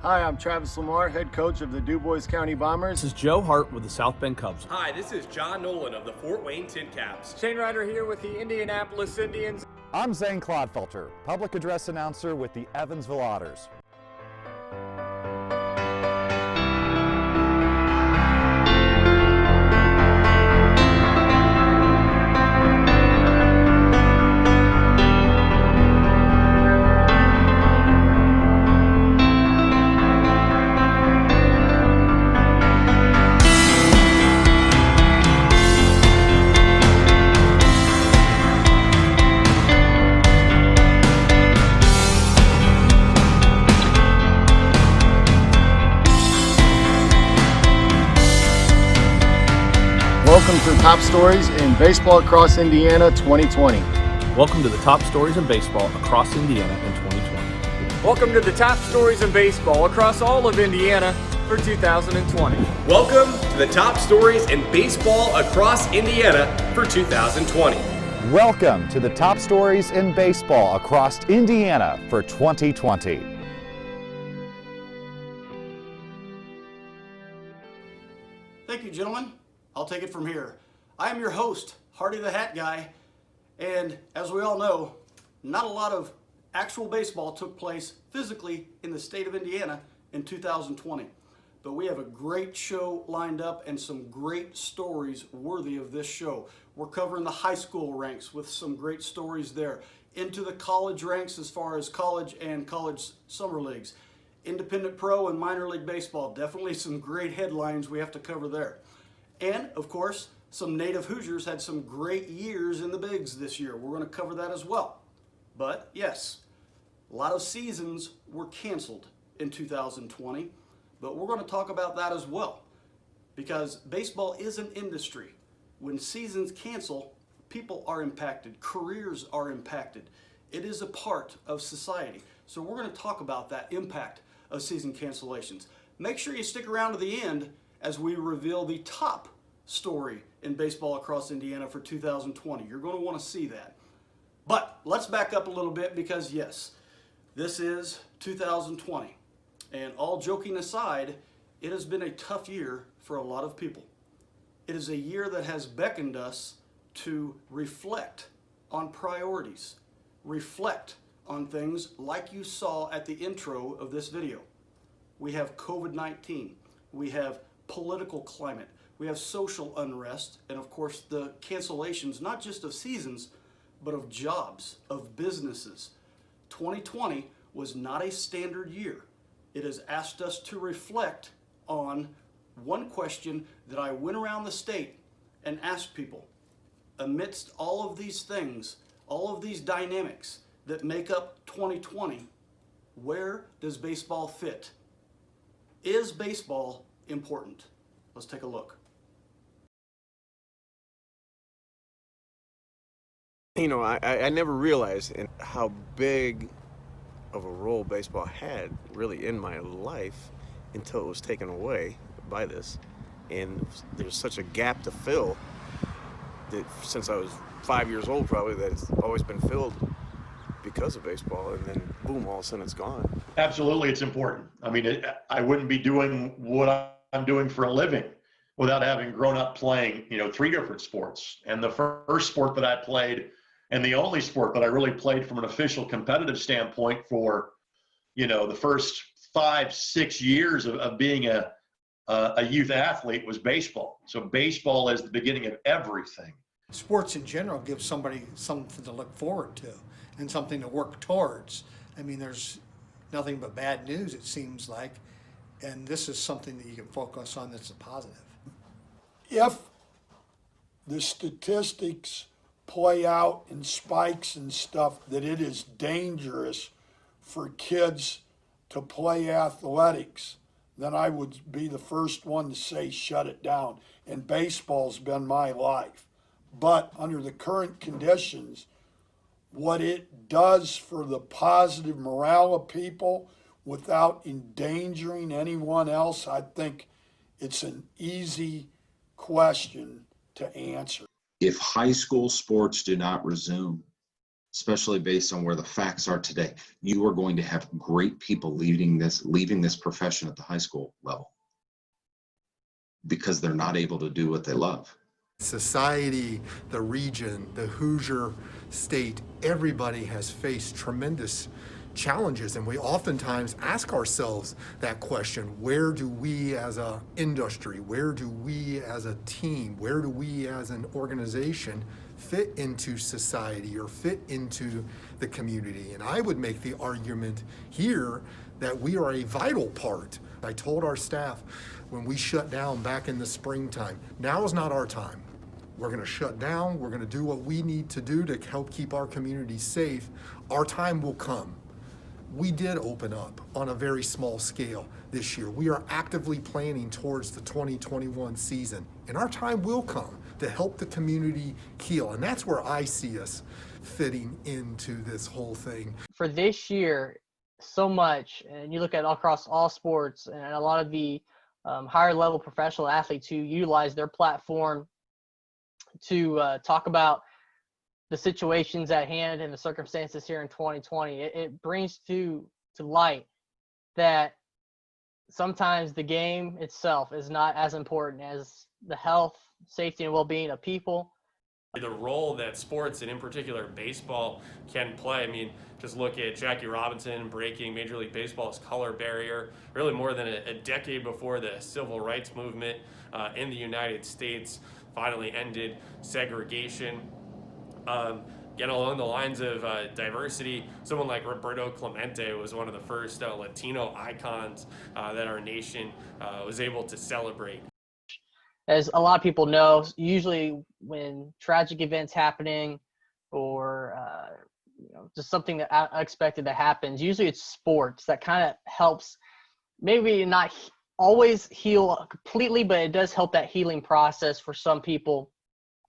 Hi, I'm Travis Lamar, head coach of the DuBois County Bombers. This is Joe Hart with the South Bend Cubs. Hi, this is John Nolan of the Fort Wayne TinCaps. Shane Ryder here with the Indianapolis Indians. I'm Zane Clodfelter, public address announcer with the Evansville Otters. Welcome to Top Stories in Baseball Across Indiana 2020. Welcome to the top stories in baseball across Indiana in 2020. Welcome to the top stories in baseball across all of Indiana for 2020. Welcome to the top stories in baseball across Indiana for 2020. Welcome to the top stories in baseball across Indiana for 2020. Thank you, gentlemen. I'll take it from here. I am your host, Hardy the Hat Guy, and as we all know, not a lot of actual baseball took place physically in the state of Indiana in 2020. But we have a great show lined up and some great stories worthy of this show. We're covering the high school ranks with some great stories there, into the college ranks as far as college and college summer leagues, independent pro and minor league baseball, definitely some great headlines we have to cover there. And, of course, some native Hoosiers had some great years in the bigs this year. We're going to cover that as well. But, yes, a lot of seasons were canceled in 2020, but we're going to talk about that as well. Because baseball is an industry. When seasons cancel, people are impacted, careers are impacted. It is a part of society. So we're going to talk about that impact of season cancellations. Make sure you stick around to the end as we reveal the top story in baseball across Indiana for 2020. You're going to want to see that. But let's back up a little bit because, yes, this is 2020. And all joking aside, it has been a tough year for a lot of people. It is a year that has beckoned us to reflect on priorities, reflect on things like you saw at the intro of this video. We have COVID-19. We have political climate, we have social unrest, and of course the cancellations, not just of seasons, but of jobs, of businesses. 2020 was not a standard year. It has asked us to reflect on one question that I went around the state and asked people, amidst all of these things, all of these dynamics that make up 2020, where does baseball fit? Is baseball important? Let's take a look. You know, I never realized how big of a role baseball had really in my life until it was taken away by this. And there's such a gap to fill that since I was 5 years old probably that it's always been filled because of baseball, and then boom, all of a sudden it's gone. Absolutely, it's important. I mean, I wouldn't be doing what I'm doing for a living without having grown up playing, 3 different sports. And the first sport that I played, and the only sport that I really played from an official competitive standpoint for, the first 5-6 years of being a youth athlete was baseball. So baseball is the beginning of everything. Sports in general gives somebody something to look forward to and something to work towards. I mean, there's nothing but bad news, it seems like, and this is something that you can focus on that's a positive. If the statistics play out in spikes and stuff, that it is dangerous for kids to play athletics, then I would be the first one to say shut it down. And baseball's been my life. But under the current conditions, what it does for the positive morale of people without endangering anyone else, I think it's an easy question to answer. If high school sports do not resume, especially based on where the facts are today. You are going to have great people leaving this profession at the high school level because they're not able to do what they love. Society, the region, the Hoosier state, everybody has faced tremendous challenges, and we oftentimes ask ourselves that question: where do we as an industry, where do we as a team, where do we as an organization fit into society or fit into the community? And I would make the argument here that we are a vital part. I told our staff when we shut down back in the springtime, now is not our time. We're going to shut down. We're going to do what we need to do to help keep our community safe. Our time will come. We did open up on a very small scale this year. We are actively planning towards the 2021 season, and our time will come to help the community heal. And that's where I see us fitting into this whole thing. For this year, so much, and you look at across all sports and a lot of the higher level professional athletes who utilize their platform to talk about the situations at hand and the circumstances here in 2020. It brings to light that sometimes the game itself is not as important as the health, safety, and well-being of people. The role that sports, and in particular baseball, can play. I mean, just look at Jackie Robinson breaking Major League Baseball's color barrier really more than a decade before the civil rights movement in the United States finally ended segregation. Again, along the lines of diversity, someone like Roberto Clemente was one of the first Latino icons that our nation was able to celebrate. As a lot of people know, usually when tragic events happening or just something that unexpected that happens, usually it's sports that kind of helps, maybe not always heal completely, but it does help that healing process for some people.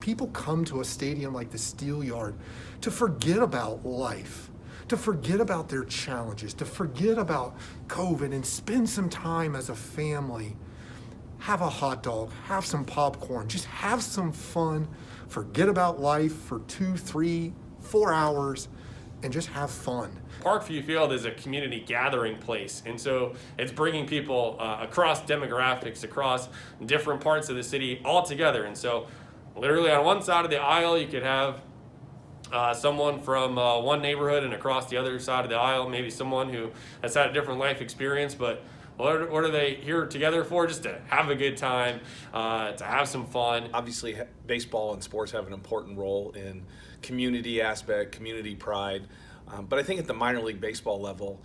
People come to a stadium like the Steel Yard to forget about life, to forget about their challenges, to forget about COVID and spend some time as a family. Have a hot dog, have some popcorn, just have some fun, forget about life for 2, 3, 4 hours, and just have fun. Parkview Field is a community gathering place, and so it's bringing people across demographics, across different parts of the city all together. And so literally on one side of the aisle, you could have someone from one neighborhood, and across the other side of the aisle, maybe someone who has had a different life experience, but what are they here together for? Just to have a good time, to have some fun. Obviously, baseball and sports have an important role in community aspect, community pride. But I think at the minor league baseball level,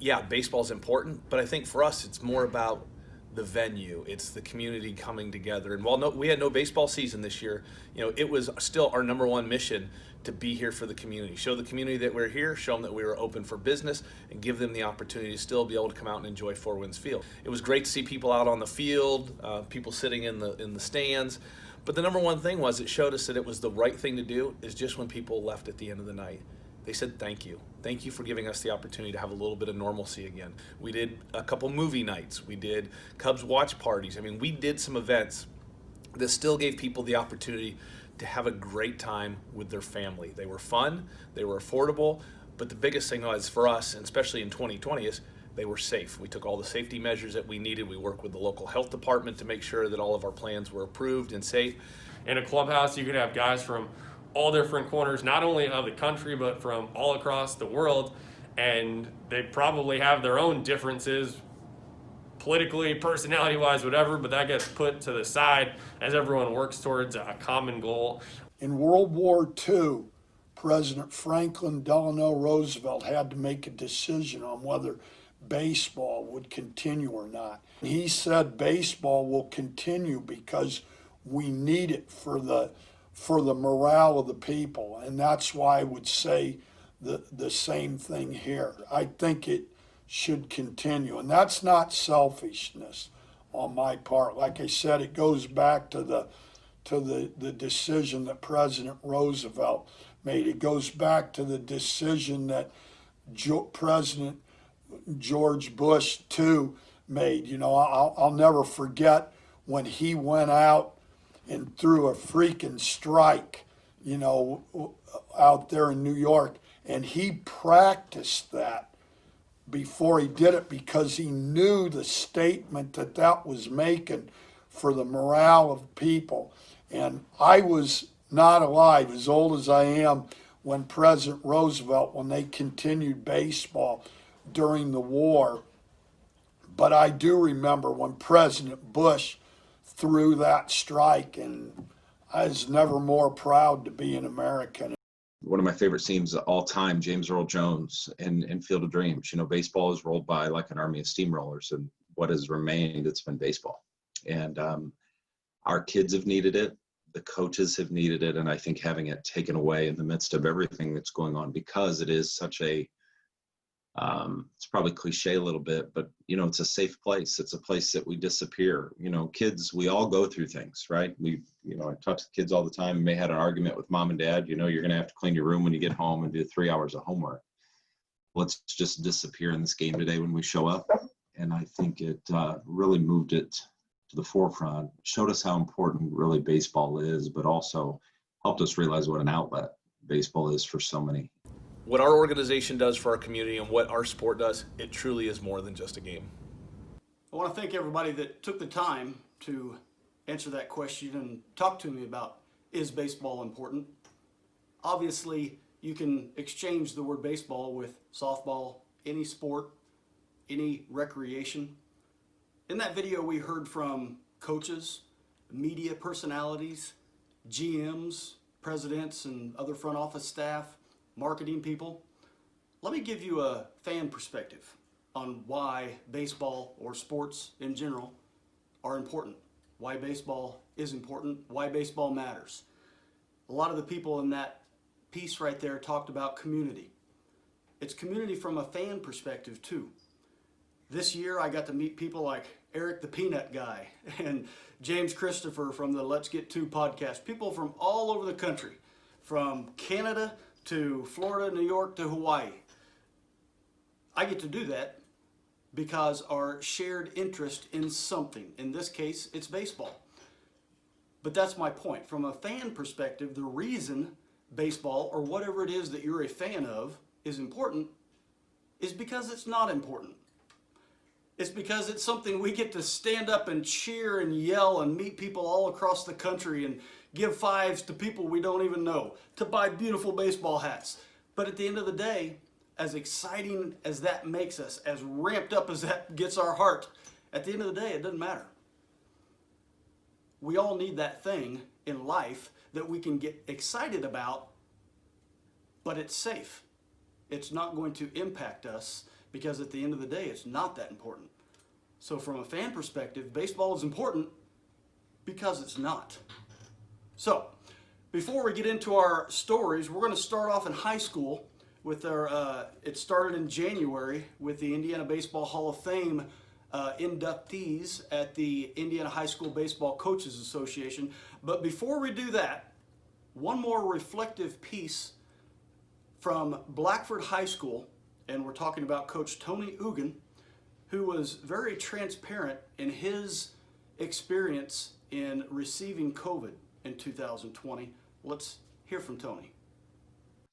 yeah, baseball's important. But I think for us, it's more about the venue. It's the community coming together. And while we had no baseball season this year, it was still our number one mission to be here for the community. Show the community that we're here, show them that we were open for business, and give them the opportunity to still be able to come out and enjoy Four Winds Field. It was great to see people out on the field, people sitting in the stands. But the number one thing was it showed us that it was the right thing to do is just when people left at the end of the night. They said, thank you. Thank you for giving us the opportunity to have a little bit of normalcy again. We did a couple movie nights. We did Cubs watch parties. I mean, we did some events that still gave people the opportunity to have a great time with their family. They were fun, they were affordable, but the biggest thing was for us, and especially in 2020, is they were safe. We took all the safety measures that we needed. We worked with the local health department to make sure that all of our plans were approved and safe. In a clubhouse, you could have guys from all different corners, not only of the country, but from all across the world, and they probably have their own differences politically, personality-wise, whatever, but that gets put to the side as everyone works towards a common goal. In World War II, President Franklin Delano Roosevelt had to make a decision on whether baseball would continue or not. He said baseball will continue because we need it for the morale of the people, and that's why I would say the same thing here. I think it should continue, and that's not selfishness on my part. Like I said, it goes back to the decision that President Roosevelt made. It goes back to the decision that President George Bush too made. I'll never forget when he went out and threw a freaking strike, out there in New York, and he practiced that before he did it because he knew the statement that was making for the morale of people. And I was not alive, as old as I am, when President Roosevelt, when they continued baseball during the war. But I do remember when President Bush threw that strike, and I was never more proud to be an American. One of my favorite scenes of all time, James Earl Jones in Field of Dreams. Baseball is rolled by like an army of steamrollers, and what has remained, it's been baseball. And our kids have needed it. The coaches have needed it. And I think having it taken away in the midst of everything that's going on, because it is such a, it's probably cliche a little bit, but it's a safe place. It's a place that we disappear. Kids, we all go through things, right? I talk to kids all the time. You may have had an argument with mom and dad. You're going to have to clean your room when you get home and do 3 hours of homework. Let's just disappear in this game today when we show up. And I think it really moved it to the forefront, showed us how important really baseball is, but also helped us realize what an outlet baseball is for so many. What our organization does for our community and what our sport does, it truly is more than just a game. I want to thank everybody that took the time to answer that question and talk to me about, is baseball important? Obviously, you can exchange the word baseball with softball, any sport, any recreation. In that video, we heard from coaches, media personalities, GMs, presidents, and other front office staff, marketing people. Let me give you a fan perspective on why baseball or sports in general are important, why baseball is important, why baseball matters. A lot of the people in that piece right there talked about community. It's community from a fan perspective too. This year I got to meet people like Eric the Peanut Guy and James Christopher from the Let's Get To podcast, people from all over the country, from Canada to Florida, New York to Hawaii. I get to do that because our shared interest in something. In this case, it's baseball. But that's my point. From a fan perspective, the reason baseball or whatever it is that you're a fan of is important is because it's not important. It's because it's something we get to stand up and cheer and yell and meet people all across the country and give fives to people we don't even know, to buy beautiful baseball hats. But at the end of the day, as exciting as that makes us, as ramped up as that gets our heart, at the end of the day, it doesn't matter. We all need that thing in life that we can get excited about, but it's safe. It's not going to impact us because at the end of the day, it's not that important. So from a fan perspective, baseball is important because it's not. So before we get into our stories, we're going to start off in high school with our, it started in January with the Indiana Baseball Hall of Fame inductees at the Indiana High School Baseball Coaches Association. But before we do that, one more reflective piece from Blackford High School, and we're talking about Coach Tony Ugan, who was very transparent in his experience in receiving COVID in 2020. Let's hear from Tony.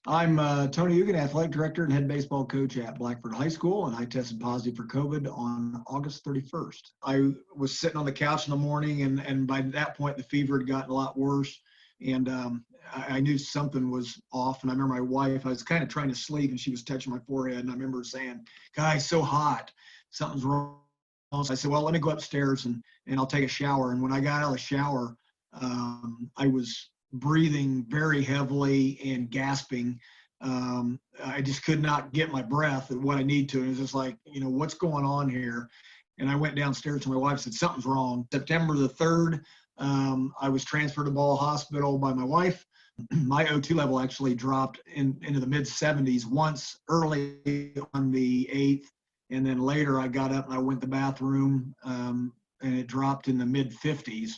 I'm Tony Ugan, athletic director and head baseball coach at Blackford High School, and I tested positive for COVID on August 31st. I was sitting on the couch in the morning, and by that point, the fever had gotten a lot worse, and I knew something was off. And I remember my wife, I was kind of trying to sleep, and she was touching my forehead, and I remember saying, "Guys, so hot, something's wrong." So I said, "Well, let me go upstairs and I'll take a shower." And when I got out of the shower, I was breathing very heavily and gasping. I just could not get my breath at what I need to. And it was just like, what's going on here? And I went downstairs to my wife and said, "Something's wrong." September the 3rd, I was transferred to Ball Hospital by my wife. My O2 level actually dropped into the mid-70s once early on the 8th. And then later I got up and I went to the bathroom and it dropped in the mid-50s.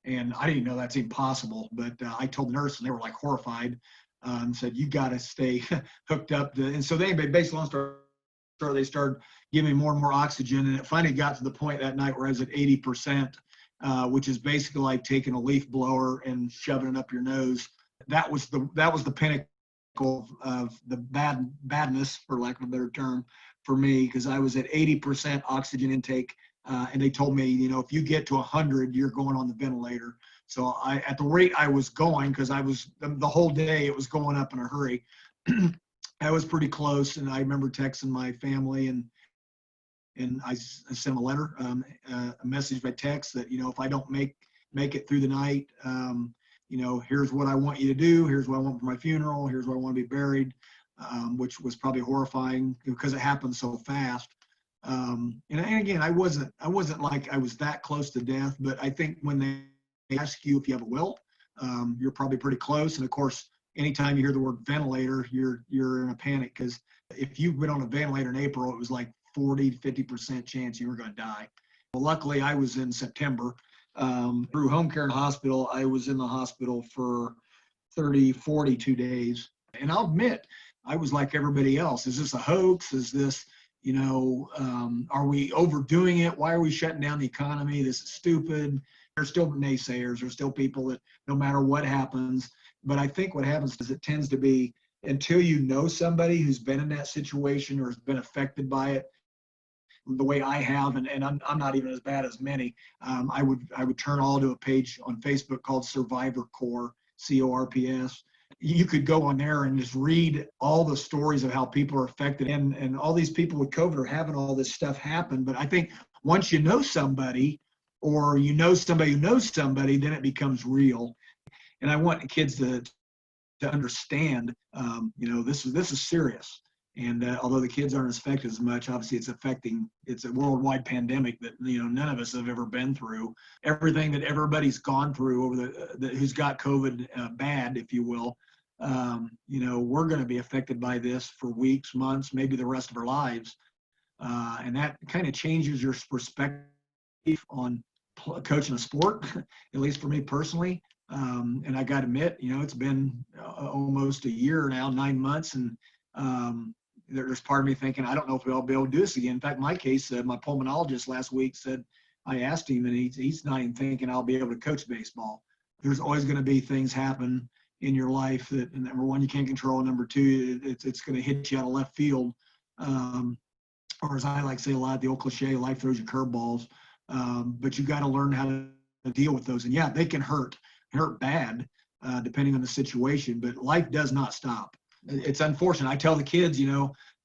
And I didn't know that's impossible, but I told the nurse, and they were like horrified, and said, "You got to stay hooked up." And so they basically they started giving me more and more oxygen. And it finally got to the point that night where I was at 80%, which is basically like taking a leaf blower and shoving it up your nose that was the pinnacle of the badness, for lack of a better term, for me, because I was at 80% oxygen intake, and they told me, if you get to 100, you're going on the ventilator. So at the rate I was going, because I was the whole day, it was going up in a hurry. I was pretty close, and I remember texting my family, and I sent them a letter, a message by text that, if I don't make it through the night, here's what I want you to do. Here's what I want for my funeral. Here's where I want to be buried, which was probably horrifying because it happened so fast. And again, I wasn't like I was that close to death, but I think when they ask you if you have a will, you're probably pretty close. And of course, anytime you hear the word ventilator, you're in a panic, because if you've been on a ventilator in April, it was like 40 to 50% chance you were going to die. Well, luckily, I was in September. Through home care and hospital, I was in the hospital for 42 days. And I'll admit, I was like everybody else. Is this a hoax? Is this, are we overdoing it? Why are we shutting down the economy? This is stupid. There's still naysayers. There's still people that no matter what happens. But I think what happens is it tends to be, until you know somebody who's been in that situation or has been affected by it, the way I have, and I'm not even as bad as many. I would turn all to a page on Facebook called Survivor Corps, CORPS. You could go on there and just read all the stories of how people are affected, and all these people with COVID are having all this stuff happen. But I think once you know somebody, or you know somebody who knows somebody, then it becomes real. And I want kids to understand, this is serious. And although the kids aren't affected as much, obviously it's a worldwide pandemic that, none of us have ever been through. Everything that everybody's gone through over who's got COVID bad, if you will, we're going to be affected by this for weeks, months, maybe the rest of our lives. And that kind of changes your perspective on coaching a sport, at least for me personally. And I got to admit, it's been almost a year now, 9 months, and there's part of me thinking, I don't know if we'll be able to do this again. In fact, my case, my pulmonologist last week said, I asked him, and he's not even thinking I'll be able to coach baseball. There's always going to be things happen in your life that, number one, you can't control. Number two, it's going to hit you out of left field. Or as I like to say a lot, the old cliche, life throws you curveballs. But you got to learn how to deal with those. And yeah, they can hurt bad, depending on the situation, but life does not stop. It's unfortunate. I tell the kids, in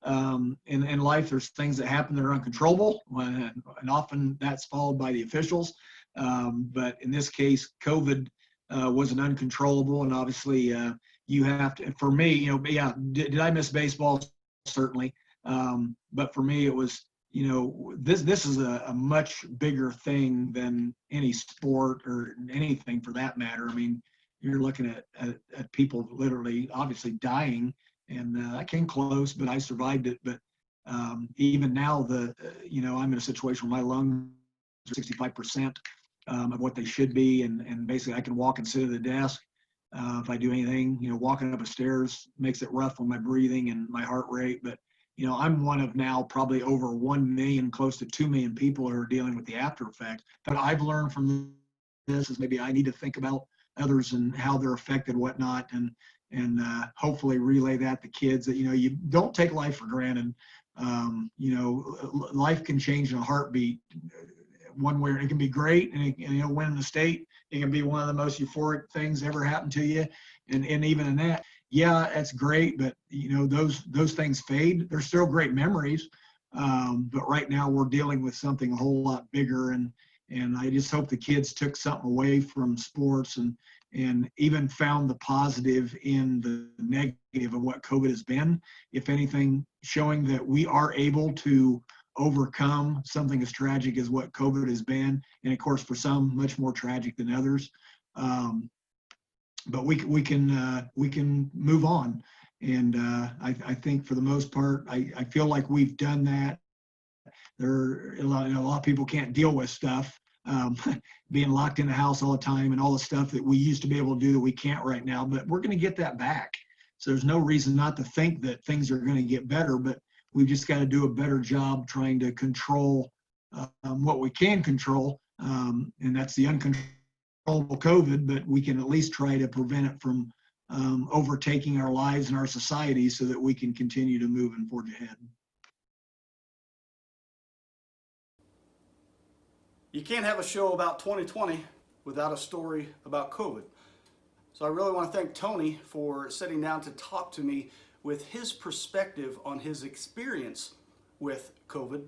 life, there's things that happen that are uncontrollable, and often that's followed by the officials. But in this case, COVID wasn't uncontrollable, and obviously you have to. For me, did I miss baseball? Certainly, but for me, it was. This is a much bigger thing than any sport or anything for that matter. I mean, you're looking at people literally, obviously dying, and I came close, but I survived it. But even now, I'm in a situation where my lungs are 65% of what they should be, and basically I can walk and sit at a desk. If I do anything, walking up the stairs makes it rough on my breathing and my heart rate, but I'm one of now probably over 1 million, close to 2 million people who are dealing with the after effects. But I've learned from this is maybe I need to think about others and how they're affected, whatnot, and hopefully relay that to kids that, you don't take life for granted. Life can change in a heartbeat. One way it can be great, and winning the state, it can be one of the most euphoric things ever happened to you. And even in that, yeah, that's great, but those things fade. They're still great memories, but right now we're dealing with something a whole lot bigger, and I just hope the kids took something away from sports and even found the positive in the negative of what COVID has been. If anything, showing that we are able to overcome something as tragic as what COVID has been, and of course for some much more tragic than others. But we can move on, and I think for the most part, I feel like we've done that. There a lot of people can't deal with stuff, being locked in the house all the time and all the stuff that we used to be able to do that we can't right now. But we're going to get that back. So there's no reason not to think that things are going to get better. But we've just got to do a better job trying to control what we can control, and that's the uncontrollable COVID, but we can at least try to prevent it from overtaking our lives and our society so that we can continue to move and forge ahead. You can't have a show about 2020 without a story about COVID. So I really want to thank Tony for sitting down to talk to me with his perspective on his experience with COVID.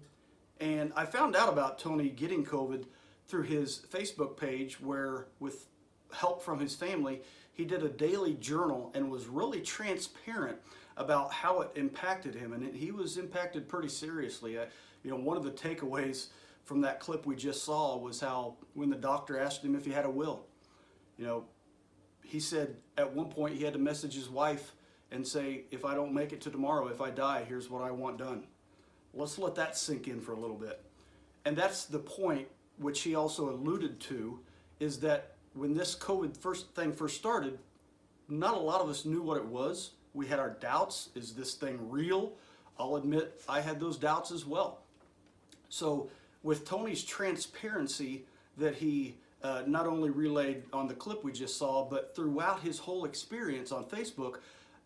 And I found out about Tony getting COVID through his Facebook page, where with help from his family, he did a daily journal and was really transparent about how it impacted him. And he was impacted pretty seriously. One of the takeaways from that clip we just saw was how when the doctor asked him if he had a will, he said at one point he had to message his wife and say, if I don't make it to tomorrow, if I die, here's what I want done. Let's let that sink in for a little bit. And that's the point which he also alluded to, is that when this COVID first started, not a lot of us knew what it was. We had our doubts. Is this thing real? I'll admit I had those doubts as well. So with Tony's transparency that he not only relayed on the clip we just saw, but throughout his whole experience on Facebook,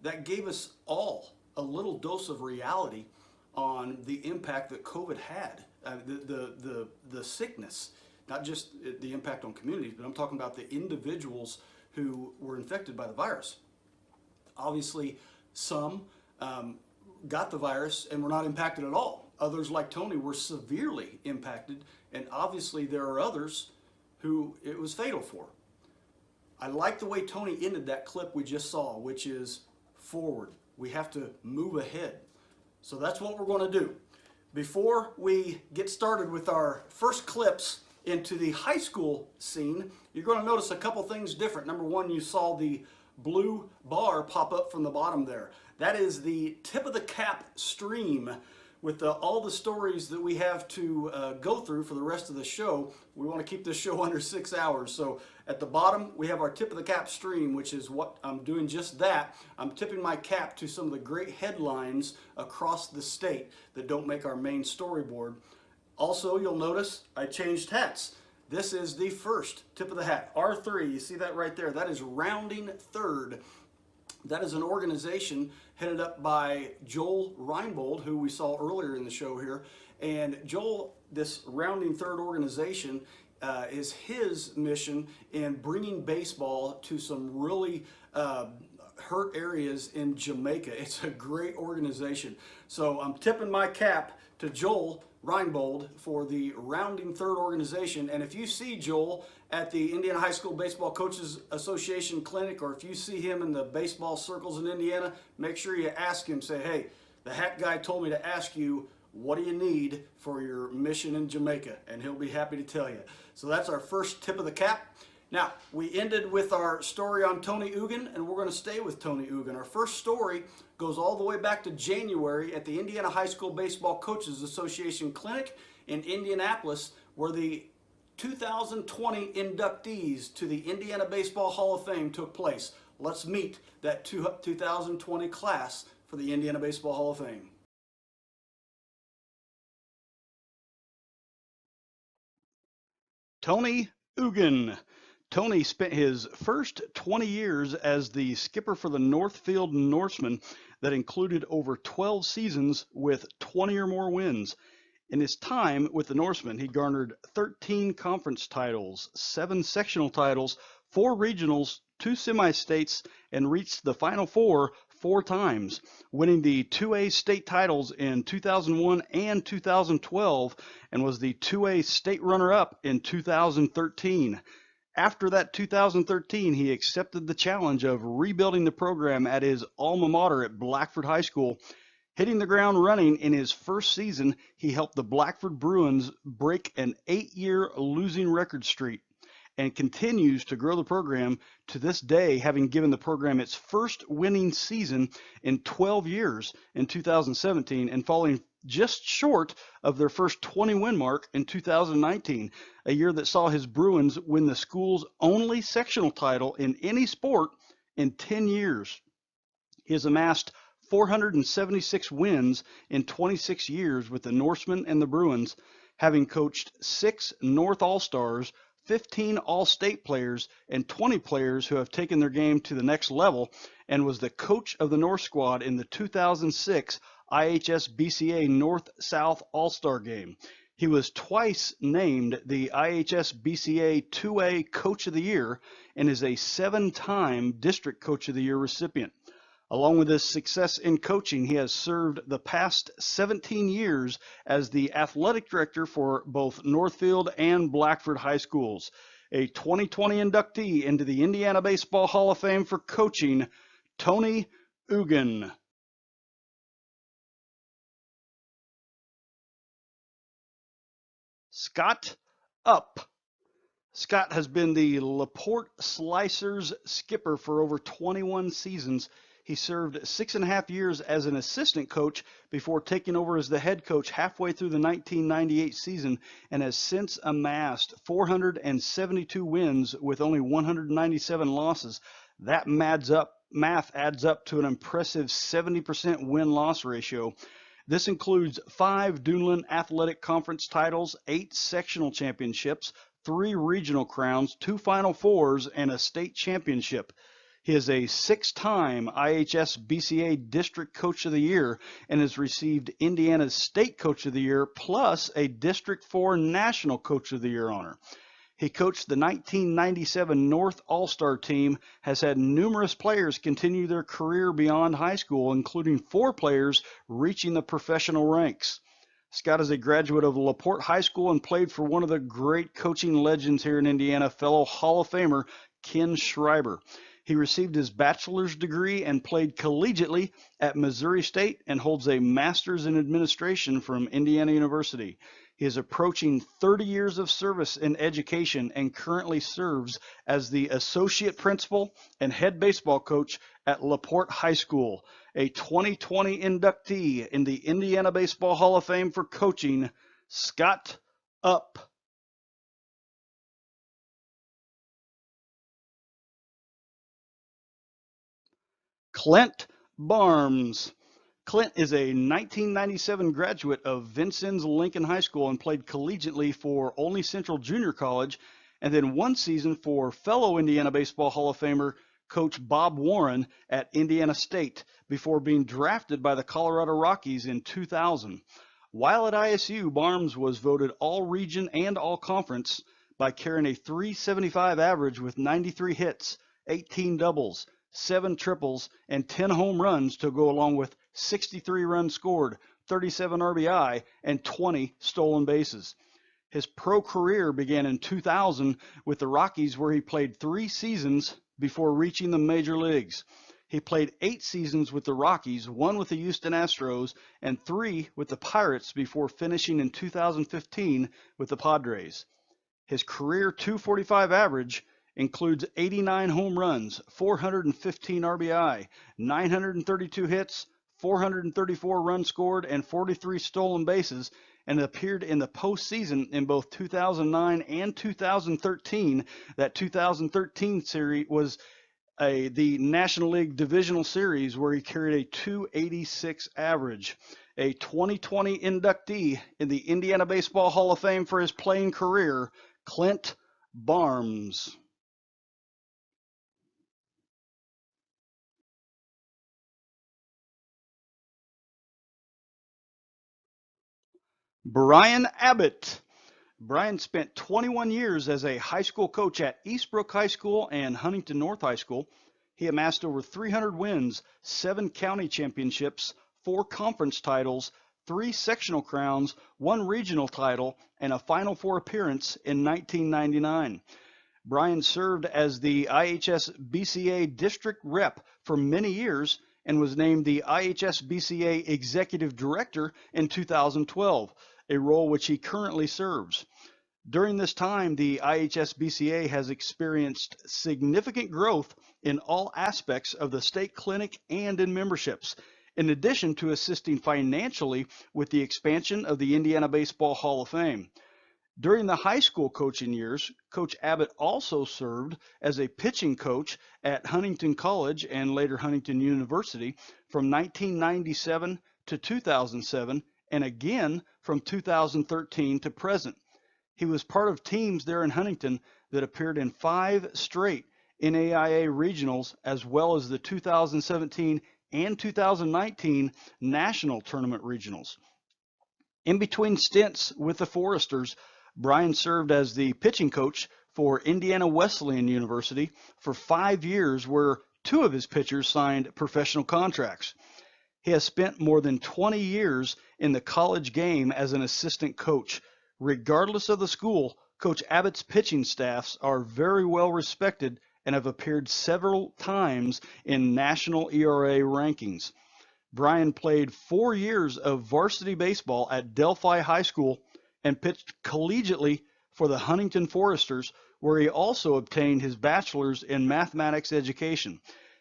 that gave us all a little dose of reality on the impact that COVID had, the sickness, not just the impact on communities, but I'm talking about the individuals who were infected by the virus. Obviously, some got the virus and were not impacted at all. Others, like Tony, were severely impacted, and obviously there are others who it was fatal for. I like the way Tony ended that clip we just saw, which is forward. We have to move ahead. So that's what we're going to do. Before we get started with our first clips into the high school scene, you're going to notice a couple things different. Number one, you saw the blue bar pop up from the bottom there. That is the tip of the cap stream with all the stories that we have to go through for the rest of the show. We want to keep this show under 6 hours. So at the bottom, we have our tip of the cap stream, which is what I'm doing, just that. I'm tipping my cap to some of the great headlines across the state that don't make our main storyboard. Also, you'll notice I changed hats. This is the first tip of the hat, R3. You see that right there? That is Rounding Third. That is an organization headed up by Joel Reinbold, who we saw earlier in the show here. And Joel, this Rounding Third organization, is his mission in bringing baseball to some really hurt areas in Jamaica. It's a great organization. So I'm tipping my cap to Joel Reinbold for the Rounding Third organization. And if you see Joel at the Indiana High School Baseball Coaches Association Clinic, or if you see him in the baseball circles in Indiana, make sure you ask him, say, hey, the hat guy told me to ask you, what do you need for your mission in Jamaica? And he'll be happy to tell you. So that's our first tip of the cap. Now, we ended with our story on Tony Ugin, and we're going to stay with Tony Ugin. Our first story goes all the way back to January at the Indiana High School Baseball Coaches Association Clinic in Indianapolis, where the 2020 inductees to the Indiana Baseball Hall of Fame took place. Let's meet that 2020 class for the Indiana Baseball Hall of Fame. Tony Ugin. Tony spent his first 20 years as the skipper for the Northfield Norsemen that included over 12 seasons with 20 or more wins. In his time with the Norsemen, he garnered 13 conference titles, 7 sectional titles, 4 regionals, 2 semi-states, and reached the Final Four 4 times, winning the 2A state titles in 2001 and 2012, and was the 2A state runner-up in 2013. After that 2013, he accepted the challenge of rebuilding the program at his alma mater at Blackford High School. Hitting the ground running in his first season, he helped the Blackford Bruins break an 8-year losing record streak and continues to grow the program to this day, having given the program its first winning season in 12 years in 2017 and falling just short of their first 20-win mark in 2019, a year that saw his Bruins win the school's only sectional title in any sport in 10 years. He has amassed 476 wins in 26 years with the Norsemen and the Bruins, having coached 6 North All-Stars, 15 All-State players and 20 players who have taken their game to the next level, and was the coach of the North squad in the 2006 IHS BCA North-South All-Star Game. He was twice named the IHS BCA 2A Coach of the Year and is a 7-time District Coach of the Year recipient. Along with his success in coaching, he has served the past 17 years as the athletic director for both Northfield and Blackford High Schools. A 2020 inductee into the Indiana Baseball Hall of Fame for coaching, Tony Ugen. Scott Up. Scott has been the LaPorte Slicers skipper for over 21 seasons. He served 6.5 years as an assistant coach before taking over as the head coach halfway through the 1998 season, and has since amassed 472 wins with only 197 losses. That math adds up to an impressive 70% win-loss ratio. This includes 5 Duneland Athletic Conference titles, 8 sectional championships, 3 regional crowns, 2 Final Fours, and a state championship. He is a 6-time IHS BCA District Coach of the Year and has received Indiana's State Coach of the Year plus a District 4 National Coach of the Year honor. He coached the 1997 North All-Star team, has had numerous players continue their career beyond high school, including 4 players reaching the professional ranks. Scott is a graduate of LaPorte High School and played for one of the great coaching legends here in Indiana, fellow Hall of Famer Ken Schreiber. He received his bachelor's degree and played collegiately at Missouri State and holds a master's in administration from Indiana University. He is approaching 30 years of service in education and currently serves as the associate principal and head baseball coach at LaPorte High School. A 2020 inductee in the Indiana Baseball Hall of Fame for coaching, Scott Up. Clint Barnes. Clint is a 1997 graduate of Vincennes Lincoln High School and played collegiately for Olney Central Junior College, and then one season for fellow Indiana Baseball Hall of Famer Coach Bob Warren at Indiana State before being drafted by the Colorado Rockies in 2000. While at ISU, Barnes was voted All-Region and All-Conference by carrying a .375 average with 93 hits, 18 doubles, 7 triples, and 10 home runs to go along with 63 runs scored, 37 RBI, and 20 stolen bases. His pro career began in 2000 with the Rockies, where he played 3 seasons before reaching the major leagues. He played 8 seasons with the Rockies, 1 with the Houston Astros, and 3 with the Pirates before finishing in 2015 with the Padres. His career .245 average includes 89 home runs, 415 RBI, 932 hits, 434 runs scored, and 43 stolen bases, and appeared in the postseason in both 2009 and 2013. That 2013 series was the National League Divisional Series, where he carried a .286 average. A 2020 inductee in the Indiana Baseball Hall of Fame for his playing career, Clint Barnes. Brian Abbott. Brian spent 21 years as a high school coach at Eastbrook High School and Huntington North High School. He amassed over 300 wins, 7 county championships, 4 conference titles, 3 sectional crowns, 1 regional title, and a Final Four appearance in 1999. Brian served as the IHS BCA district rep for many years and was named the IHS BCA executive director in 2012. A role which he currently serves. During this time, the IHS BCA has experienced significant growth in all aspects of the state clinic and in memberships, in addition to assisting financially with the expansion of the Indiana Baseball Hall of Fame. During the high school coaching years, Coach Abbott also served as a pitching coach at Huntington College and later Huntington University from 1997 to 2007, and again from 2013 to present. He was part of teams there in Huntington that appeared in 5 straight NAIA regionals, as well as the 2017 and 2019 national tournament regionals. In between stints with the Foresters, Brian served as the pitching coach for Indiana Wesleyan University for 5 years, where 2 of his pitchers signed professional contracts. He has spent more than 20 years in the college game as an assistant coach. Regardless of the school, Coach Abbott's pitching staffs are very well respected and have appeared several times in national ERA rankings. Brian played 4 years of varsity baseball at Delphi High School and pitched collegiately for the Huntington Foresters, where he also obtained his bachelor's in mathematics education.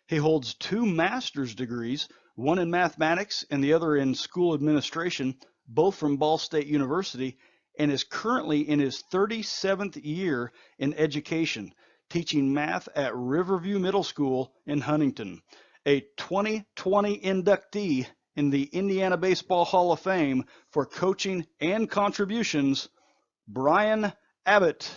He holds 2 master's degrees, one in mathematics and the other in school administration, both from Ball State University, and is currently in his 37th year in education, teaching math at Riverview Middle School in Huntington. A 2020 inductee in the Indiana Baseball Hall of Fame for coaching and contributions, Brian Abbott.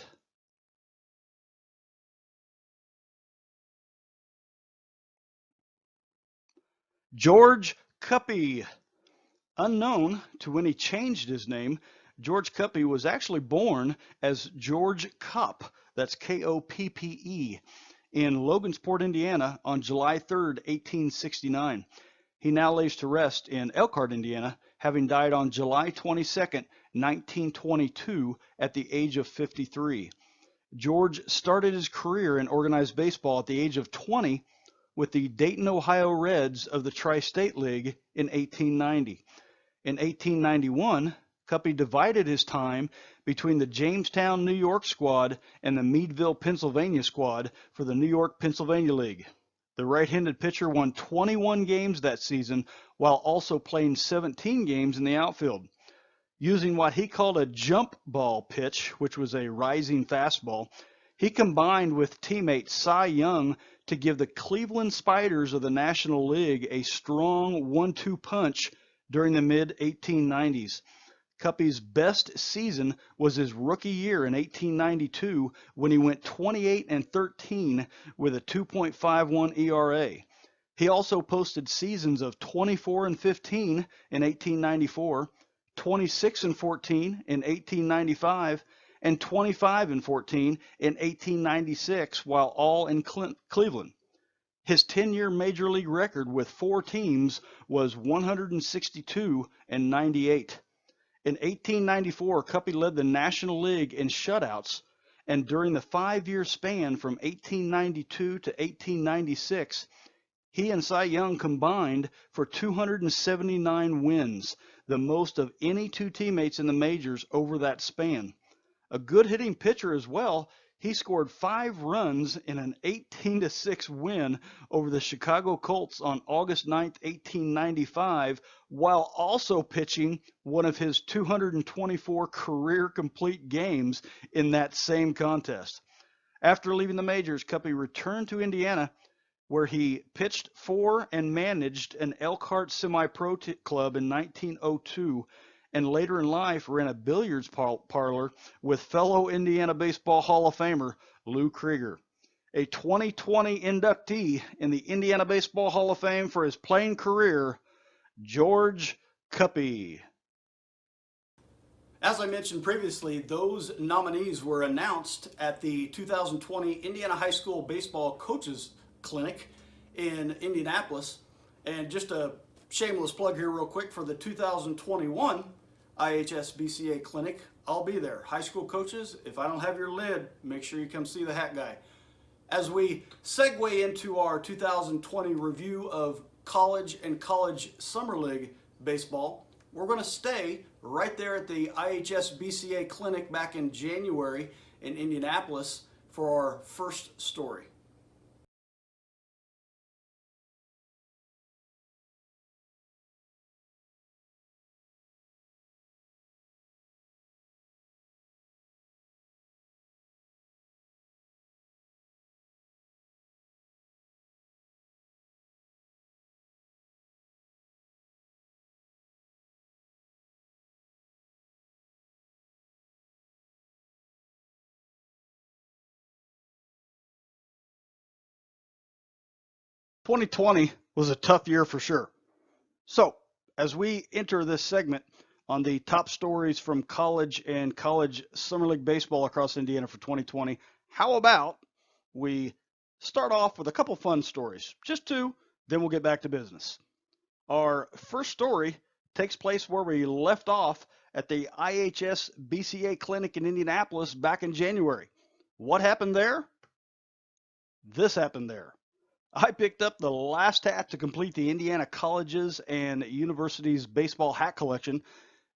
George Cuppy. Unknown to when he changed his name, George Cuppy was actually born as George Kopp, that's K-O-P-P-E, in Logansport, Indiana on July 3rd, 1869. He now lays to rest in Elkhart, Indiana, having died on July 22nd, 1922 at the age of 53. George started his career in organized baseball at the age of 20 with the Dayton, Ohio Reds of the Tri-State League in 1890. In 1891, Cuppy divided his time between the Jamestown, New York squad and the Meadville, Pennsylvania squad for the New York, Pennsylvania League. The right-handed pitcher won 21 games that season while also playing 17 games in the outfield. Using what he called a jump ball pitch, which was a rising fastball, he combined with teammate Cy Young to give the Cleveland Spiders of the National League a strong 1-2 punch during the mid-1890s. Cuppy's best season was his rookie year in 1892 when he went 28-13 with a 2.51 ERA. He also posted seasons of 24-15 in 1894, 26-14 in 1895, and 25-14 in 1896, while all in Cleveland. His 10-year major league record with 4 teams was 162-98. In 1894, Cuppy led the National League in shutouts, and during the 5-year span from 1892 to 1896, he and Cy Young combined for 279 wins, the most of any 2 teammates in the majors over that span. A good hitting pitcher as well, he scored 5 runs in an 18-6 win over the Chicago Colts on August 9th, 1895, while also pitching one of his 224 career complete games in that same contest. After leaving the majors, Cuppy returned to Indiana, where he pitched for and managed an Elkhart semi-pro club in 1902, and later in life ran a billiards parlor with fellow Indiana Baseball Hall of Famer Lou Krieger. A 2020 inductee in the Indiana Baseball Hall of Fame for his playing career, George Cuppy. As I mentioned previously, those nominees were announced at the 2020 Indiana High School Baseball Coaches Clinic in Indianapolis. And just a shameless plug here real quick for the 2021 IHS BCA Clinic. I'll be there. High school coaches, if I don't have your lid, make sure you come see the hat guy. As we segue into our 2020 review of college and college summer league baseball, we're going to stay right there at the IHS BCA Clinic back in January in Indianapolis for our first story. 2020 was a tough year for sure. So, as we enter this segment on the top stories from college and college summer league baseball across Indiana for 2020, how about we start off with a couple fun stories, just two, then we'll get back to business. Our first story takes place where we left off at the IHS BCA clinic in Indianapolis back in January. What happened there? This happened there. I picked up the last hat to complete the Indiana colleges and universities baseball hat collection.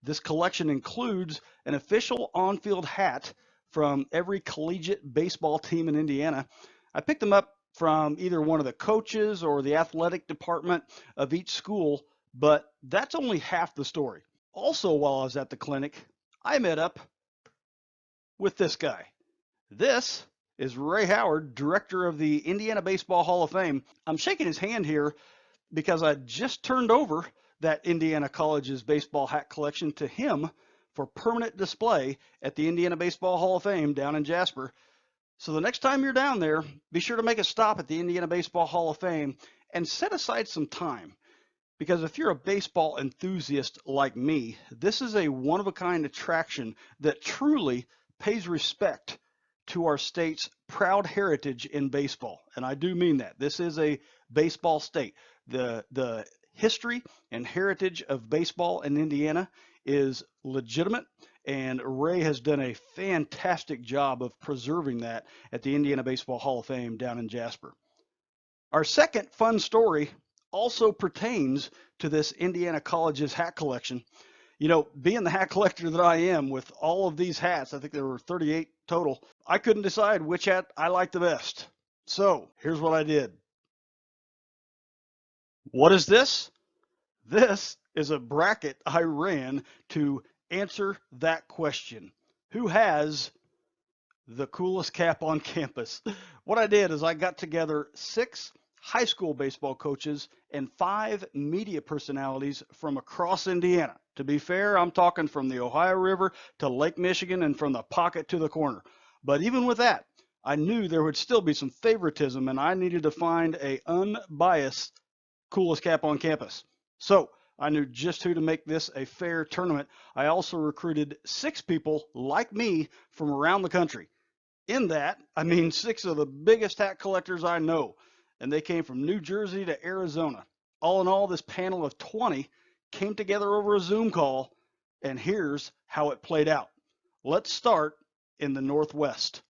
This collection includes an official on-field hat from every collegiate baseball team in Indiana. I picked them up from either one of the coaches or the athletic department of each school, but that's only half the story. Also, while I was at the clinic, I met up with this guy. This is Ray Howard, director of the Indiana Baseball Hall of Fame. I'm shaking his hand here because I just turned over that Indiana College's baseball hat collection to him for permanent display at the Indiana Baseball Hall of Fame down in Jasper. So the next time you're down there, be sure to make a stop at the Indiana Baseball Hall of Fame and set aside some time. Because if you're a baseball enthusiast like me, this is a one-of-a-kind attraction that truly pays respect to our state's proud heritage in baseball. And I do mean that. This is a baseball state. The history and heritage of baseball in Indiana is legitimate, and Ray has done a fantastic job of preserving that at the Indiana Baseball Hall of Fame down in Jasper. Our second fun story also pertains to this Indiana College's hat collection. You know, being the hat collector that I am with all of these hats, I think there were 38 total, I couldn't decide which hat I liked the best. So here's what I did. What is this? This is a bracket I ran to answer that question. Who has the coolest cap on campus? What I did is I got together 6 high school baseball coaches and 5 media personalities from across Indiana. To be fair, I'm talking from the Ohio River to Lake Michigan and from the pocket to the corner. But even with that, I knew there would still be some favoritism, and I needed to find a unbiased coolest cap on campus. So I knew just who to make this a fair tournament. I also recruited 6 people like me from around the country. In that, I mean 6 of the biggest hat collectors I know, and they came from New Jersey to Arizona. All in all, this panel of 20 came together over a Zoom call, and here's how it played out. Let's start in the Northwest.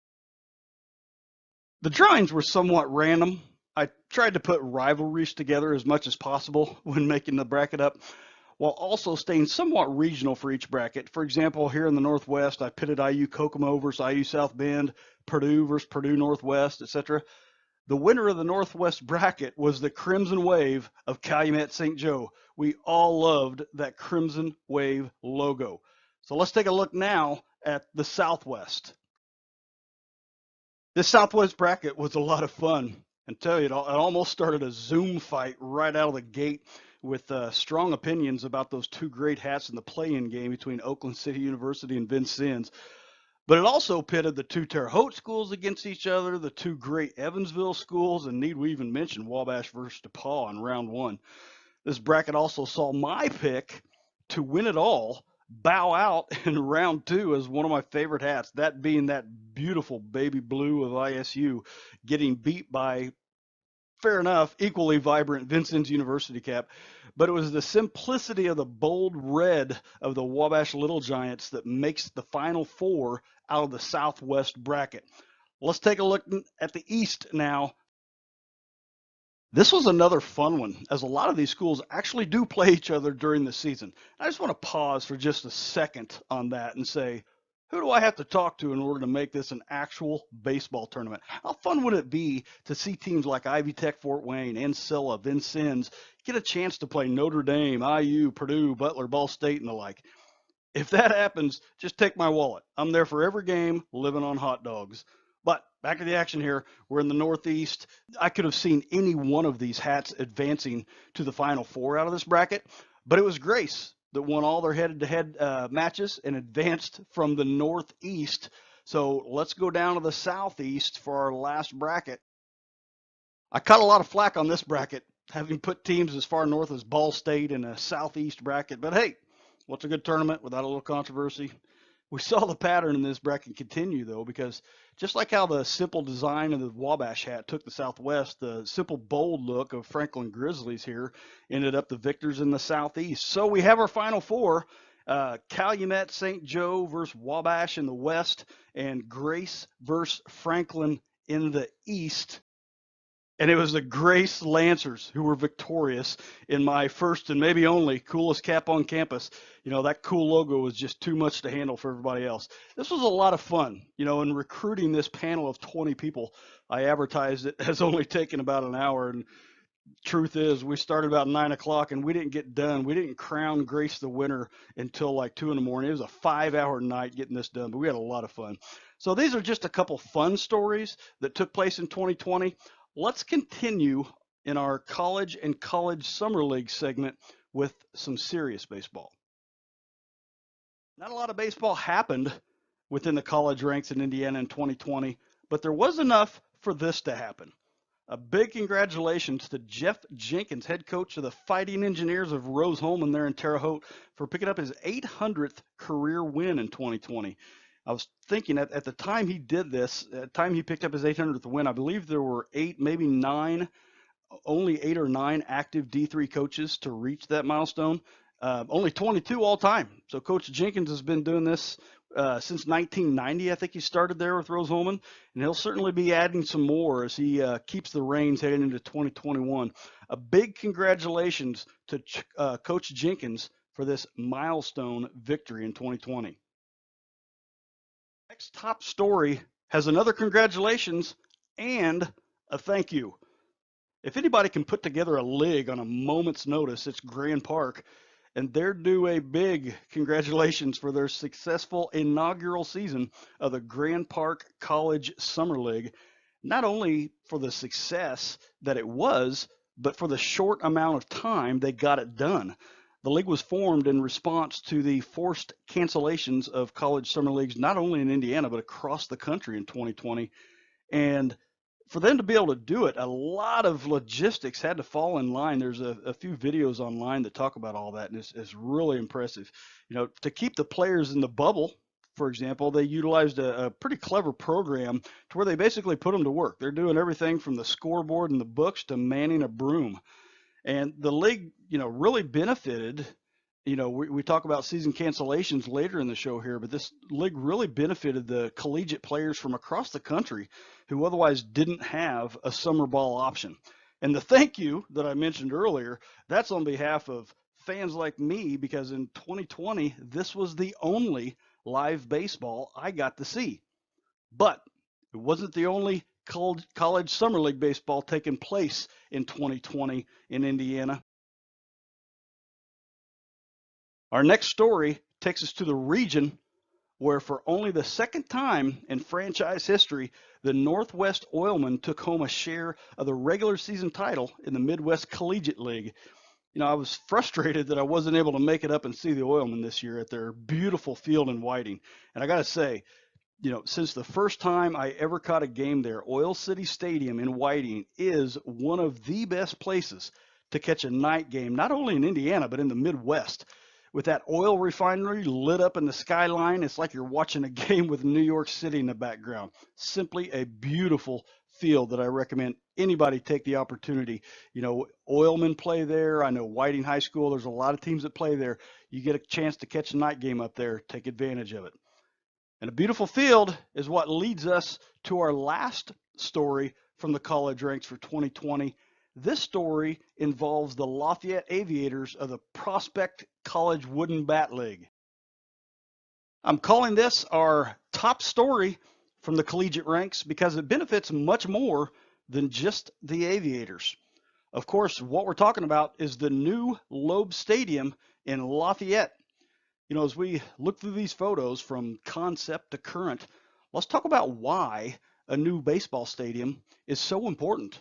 The drawings were somewhat random. I tried to put rivalries together as much as possible when making the bracket up, while also staying somewhat regional for each bracket. For example, here in the Northwest, I pitted IU Kokomo versus IU South Bend, Purdue versus Purdue Northwest, etc. The winner of the Northwest bracket was the Crimson Wave of Calumet St. Joe. We all loved that Crimson Wave logo. So let's take a look now at the Southwest. This Southwest bracket was a lot of fun. And tell you, it almost started a Zoom fight right out of the gate with strong opinions about those 2 great hats in the play-in game between Oakland City University and Vincennes. But it also pitted the 2 Terre Haute schools against each other, the 2 great Evansville schools, and need we even mention Wabash versus DePaul in round 1. This bracket also saw my pick to win it all bow out in round 2 as one of my favorite hats, that being that beautiful baby blue of ISU, getting beat by, fair enough, equally vibrant Vincennes University cap. But it was the simplicity of the bold red of the Wabash Little Giants that makes the Final 4 out of the Southwest bracket. Let's take a look at the East now. This was another fun one, as a lot of these schools actually do play each other during the season. I just want to pause for just a second on that and say, who do I have to talk to in order to make this an actual baseball tournament? How fun would it be to see teams like Ivy Tech Fort Wayne, Ancilla, Vincennes get a chance to play Notre Dame, IU, Purdue, Butler, Ball State, and the like? If that happens, just take my wallet. I'm there for every game, living on hot dogs. But back to the action here. We're in the Northeast. I could have seen any one of these hats advancing to the Final 4 out of this bracket, but it was Grace that won all their head-to-head matches and advanced from the Northeast. So let's go down to the Southeast for our last bracket. I caught a lot of flack on this bracket, having put teams as far north as Ball State in a southeast bracket. But hey, what's a good tournament without a little controversy? We saw the pattern in this bracket continue, though, because just like how the simple design of the Wabash hat took the Southwest, the simple, bold look of Franklin Grizzlies here ended up the victors in the Southeast. So we have our Final Four. Calumet St. Joe versus Wabash in the West, and Grace versus Franklin in the East. And it was the Grace Lancers who were victorious in my first and maybe only coolest cap on campus. You know, that cool logo was just too much to handle for everybody else. This was a lot of fun. You know, in recruiting this panel of 20 people, I advertised it has only taken about an hour. And truth is, we started about 9 o'clock and we didn't get done. We didn't crown Grace the winner until like 2 in the morning. It was a 5-hour night getting this done, but we had a lot of fun. So these are just a couple fun stories that took place in 2020. Let's continue in our college and college summer league segment with some serious baseball. Not a lot of baseball happened within the college ranks in Indiana in 2020, but there was enough for this to happen. A big congratulations to Jeff Jenkins, head coach of the Fighting Engineers of Rose-Hulman there in Terre Haute, for picking up his 800th career win in 2020. I was thinking at the time he did this, at the time he picked up his 800th win, I believe there were 8, maybe 9, only 8 or 9 active D3 coaches to reach that milestone. Only 22 all time. So Coach Jenkins has been doing this since 1990. I think he started there with Rose-Hulman, and he'll certainly be adding some more as he keeps the reins heading into 2021. A big congratulations to Coach Jenkins for this milestone victory in 2020. Next top story has another congratulations and a thank you. If anybody can put together a league on a moment's notice, it's Grand Parke, and they're due a big congratulations for their successful inaugural season of the Grand Parke College Summer League, not only for the success that it was, but for the short amount of time they got it done. The league was formed in response to the forced cancellations of college summer leagues, not only in Indiana, but across the country in 2020. And for them to be able to do it, a lot of logistics had to fall in line. There's a few videos online that talk about all that, and it's really impressive. You know, to keep the players in the bubble, for example, they utilized a pretty clever program to where they basically put them to work. They're doing everything from the scoreboard and the books to manning a broom. And the league, you know, really benefited. You know, we talk about season cancellations later in the show here, but this league really benefited the collegiate players from across the country who otherwise didn't have a summer ball option. And the thank you that I mentioned earlier, that's on behalf of fans like me, because in 2020, this was the only live baseball I got to see. But it wasn't the only college summer league baseball taking place in 2020 in Indiana. Our next story takes us to the region where, for only the second time in franchise history, the Northwest Oilmen took home a share of the regular season title in the Midwest Collegiate League. You know, I was frustrated that I wasn't able to make it up and see the Oilmen this year at their beautiful field in Whiting. And I got to say, you know, since the first time I ever caught a game there, Oil City Stadium in Whiting is one of the best places to catch a night game, not only in Indiana, but in the Midwest. With that oil refinery lit up in the skyline, it's like you're watching a game with New York City in the background. Simply a beautiful field that I recommend anybody take the opportunity. You know, Oilmen play there. I know Whiting High School, there's a lot of teams that play there. You get a chance to catch a night game up there, take advantage of it. And a beautiful field is what leads us to our last story from the college ranks for 2020. This story involves the Lafayette Aviators of the Prospect College Wooden Bat League. I'm calling this our top story from the collegiate ranks because it benefits much more than just the Aviators. Of course, what we're talking about is the new Loeb Stadium in Lafayette. You know, as we look through these photos from concept to current, let's talk about why a new baseball stadium is so important.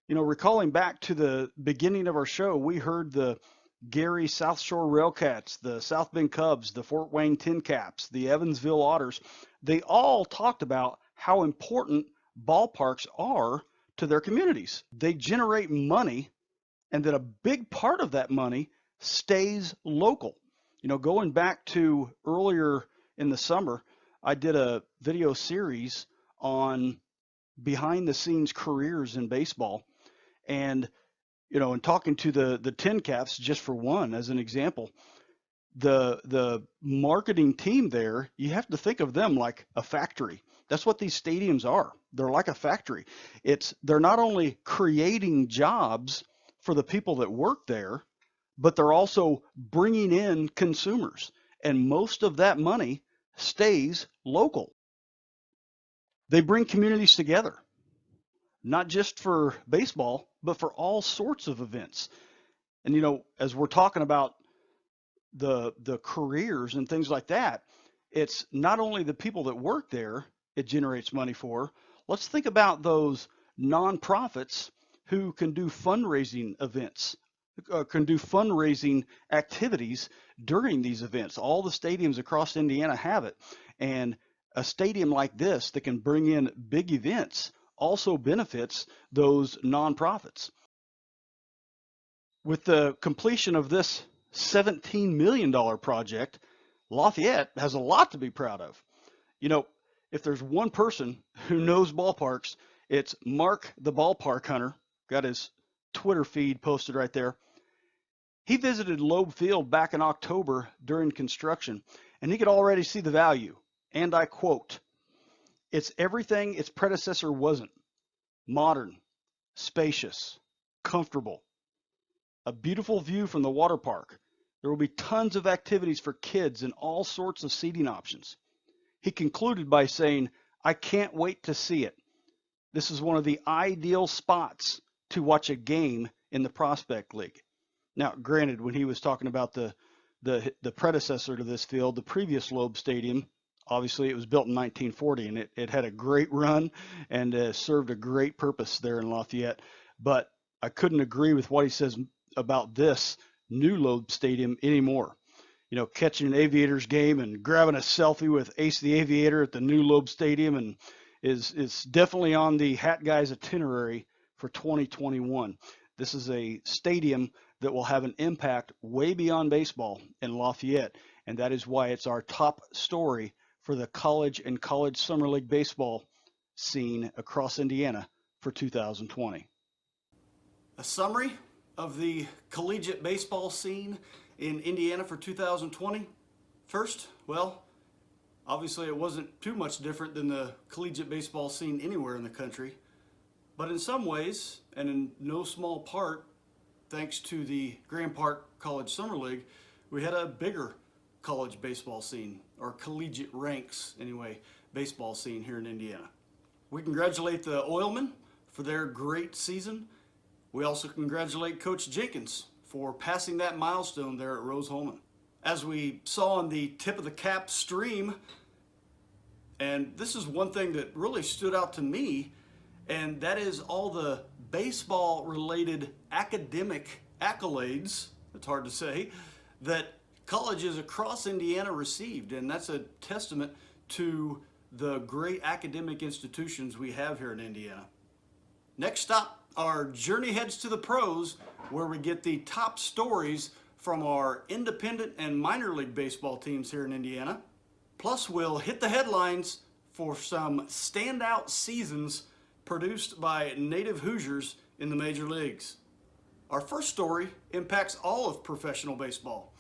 You know, recalling back to the beginning of our show, we heard the Gary Southshore Railcats, the South Bend Cubs, the Fort Wayne TinCaps, the Evansville Otters. They all talked about how important ballparks are to their communities. They generate money, and then a big part of that money stays local. You know, going back to earlier in the summer, I did a video series on behind the scenes careers in baseball, and you know, and talking to the TinCaps, just for one as an example, the marketing team there, you have to think of them like a factory. That's what these stadiums are. They're like a factory. They're not only creating jobs for the people that work there, but they're also bringing in consumers, and most of that money stays local. They bring communities together, not just for baseball, but for all sorts of events. And, you know, as we're talking about the careers and things like that, it's not only the people that work there it generates money for. Let's think about those nonprofits who can do fundraising events, can do fundraising activities during these events. All the stadiums across Indiana have it. And a stadium like this that can bring in big events also benefits those nonprofits. With the completion of this $17 million project, Lafayette has a lot to be proud of. You know, if there's one person who knows ballparks, it's Mark the Ballpark Hunter. Got his Twitter feed posted right there. He visited Loeb Field back in October during construction, and he could already see the value. And I quote, "It's everything its predecessor wasn't. Modern, spacious, comfortable. A beautiful view from the water park. There will be tons of activities for kids and all sorts of seating options." He concluded by saying, "I can't wait to see it. This is one of the ideal spots to watch a game in the Prospect League." Now, granted, when he was talking about the predecessor to this field, the previous Loeb Stadium, obviously it was built in 1940, and it had a great run and served a great purpose there in Lafayette. But I couldn't agree with what he says about this new Loeb Stadium anymore. You know, catching an Aviators game and grabbing a selfie with Ace the Aviator at the new Loeb Stadium and is definitely on the Hat Guys itinerary for 2021. This is a stadium that will have an impact way beyond baseball in Lafayette, and that is why it's our top story for the college and college summer league baseball scene across Indiana for 2020. A summary of the collegiate baseball scene in Indiana for 2020. First, well, obviously it wasn't too much different than the collegiate baseball scene anywhere in the country, but in some ways, and in no small part, thanks to the Parke College Summer League, we had a bigger college baseball scene, or collegiate ranks anyway, baseball scene here in Indiana. We congratulate the Oilmen for their great season. We also congratulate Coach Jenkins for passing that milestone there at Rose-Hulman. As we saw on the Tip of the Cap stream, and this is one thing that really stood out to me, and that is all the baseball-related academic accolades, it's hard to say, that colleges across Indiana received, and that's a testament to the great academic institutions we have here in Indiana. Next stop, our journey heads to the pros, where we get the top stories from our independent and minor league baseball teams here in Indiana. Plus, we'll hit the headlines for some standout seasons produced by native Hoosiers in the major leagues. Our first story impacts all of professional baseball.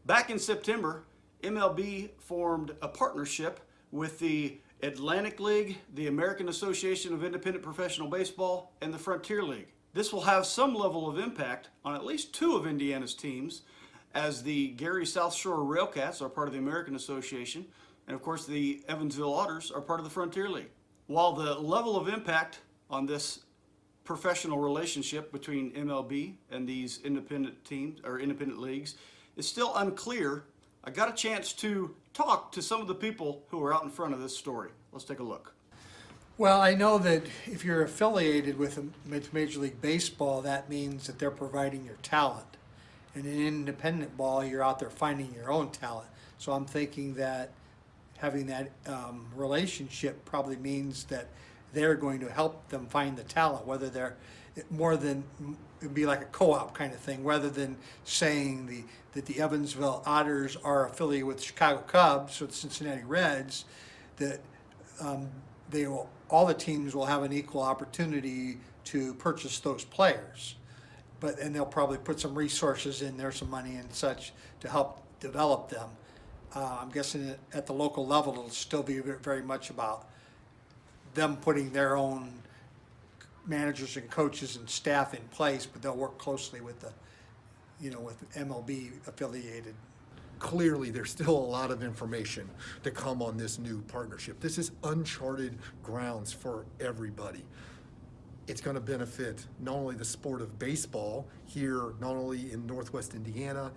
Back in September, MLB formed a partnership with the Atlantic League, the American Association of Independent Professional Baseball, and the Frontier League. This will have some level of impact on at least two of Indiana's teams, as the Gary Southshore Railcats are part of the American Association, and of course the Evansville Otters are part of the Frontier League. While the level of impact on this professional relationship between MLB and these independent teams or independent leagues is still unclear, I got a chance to talk to some of the people who are out in front of this story. Let's take a look. Well, I know that if you're affiliated with Major League Baseball, that means that they're providing your talent. And in independent ball, you're out there finding your own talent. So I'm thinking that having that relationship probably means that they're going to help them find the talent, whether they're more than, it'd be like a co-op kind of thing, rather than saying that the Evansville Otters are affiliated with the Chicago Cubs or the Cincinnati Reds, that all the teams will have an equal opportunity to purchase those players. And they'll probably put some resources in there, some money and such, to help develop them. I'm guessing at the local level, it'll still be very much about them putting their own managers and coaches and staff in place, but they'll work closely with with MLB affiliated. Clearly, there's still a lot of information to come on this new partnership. This is uncharted grounds for everybody. It's going to benefit not only the sport of baseball here, not only in Northwest Indiana,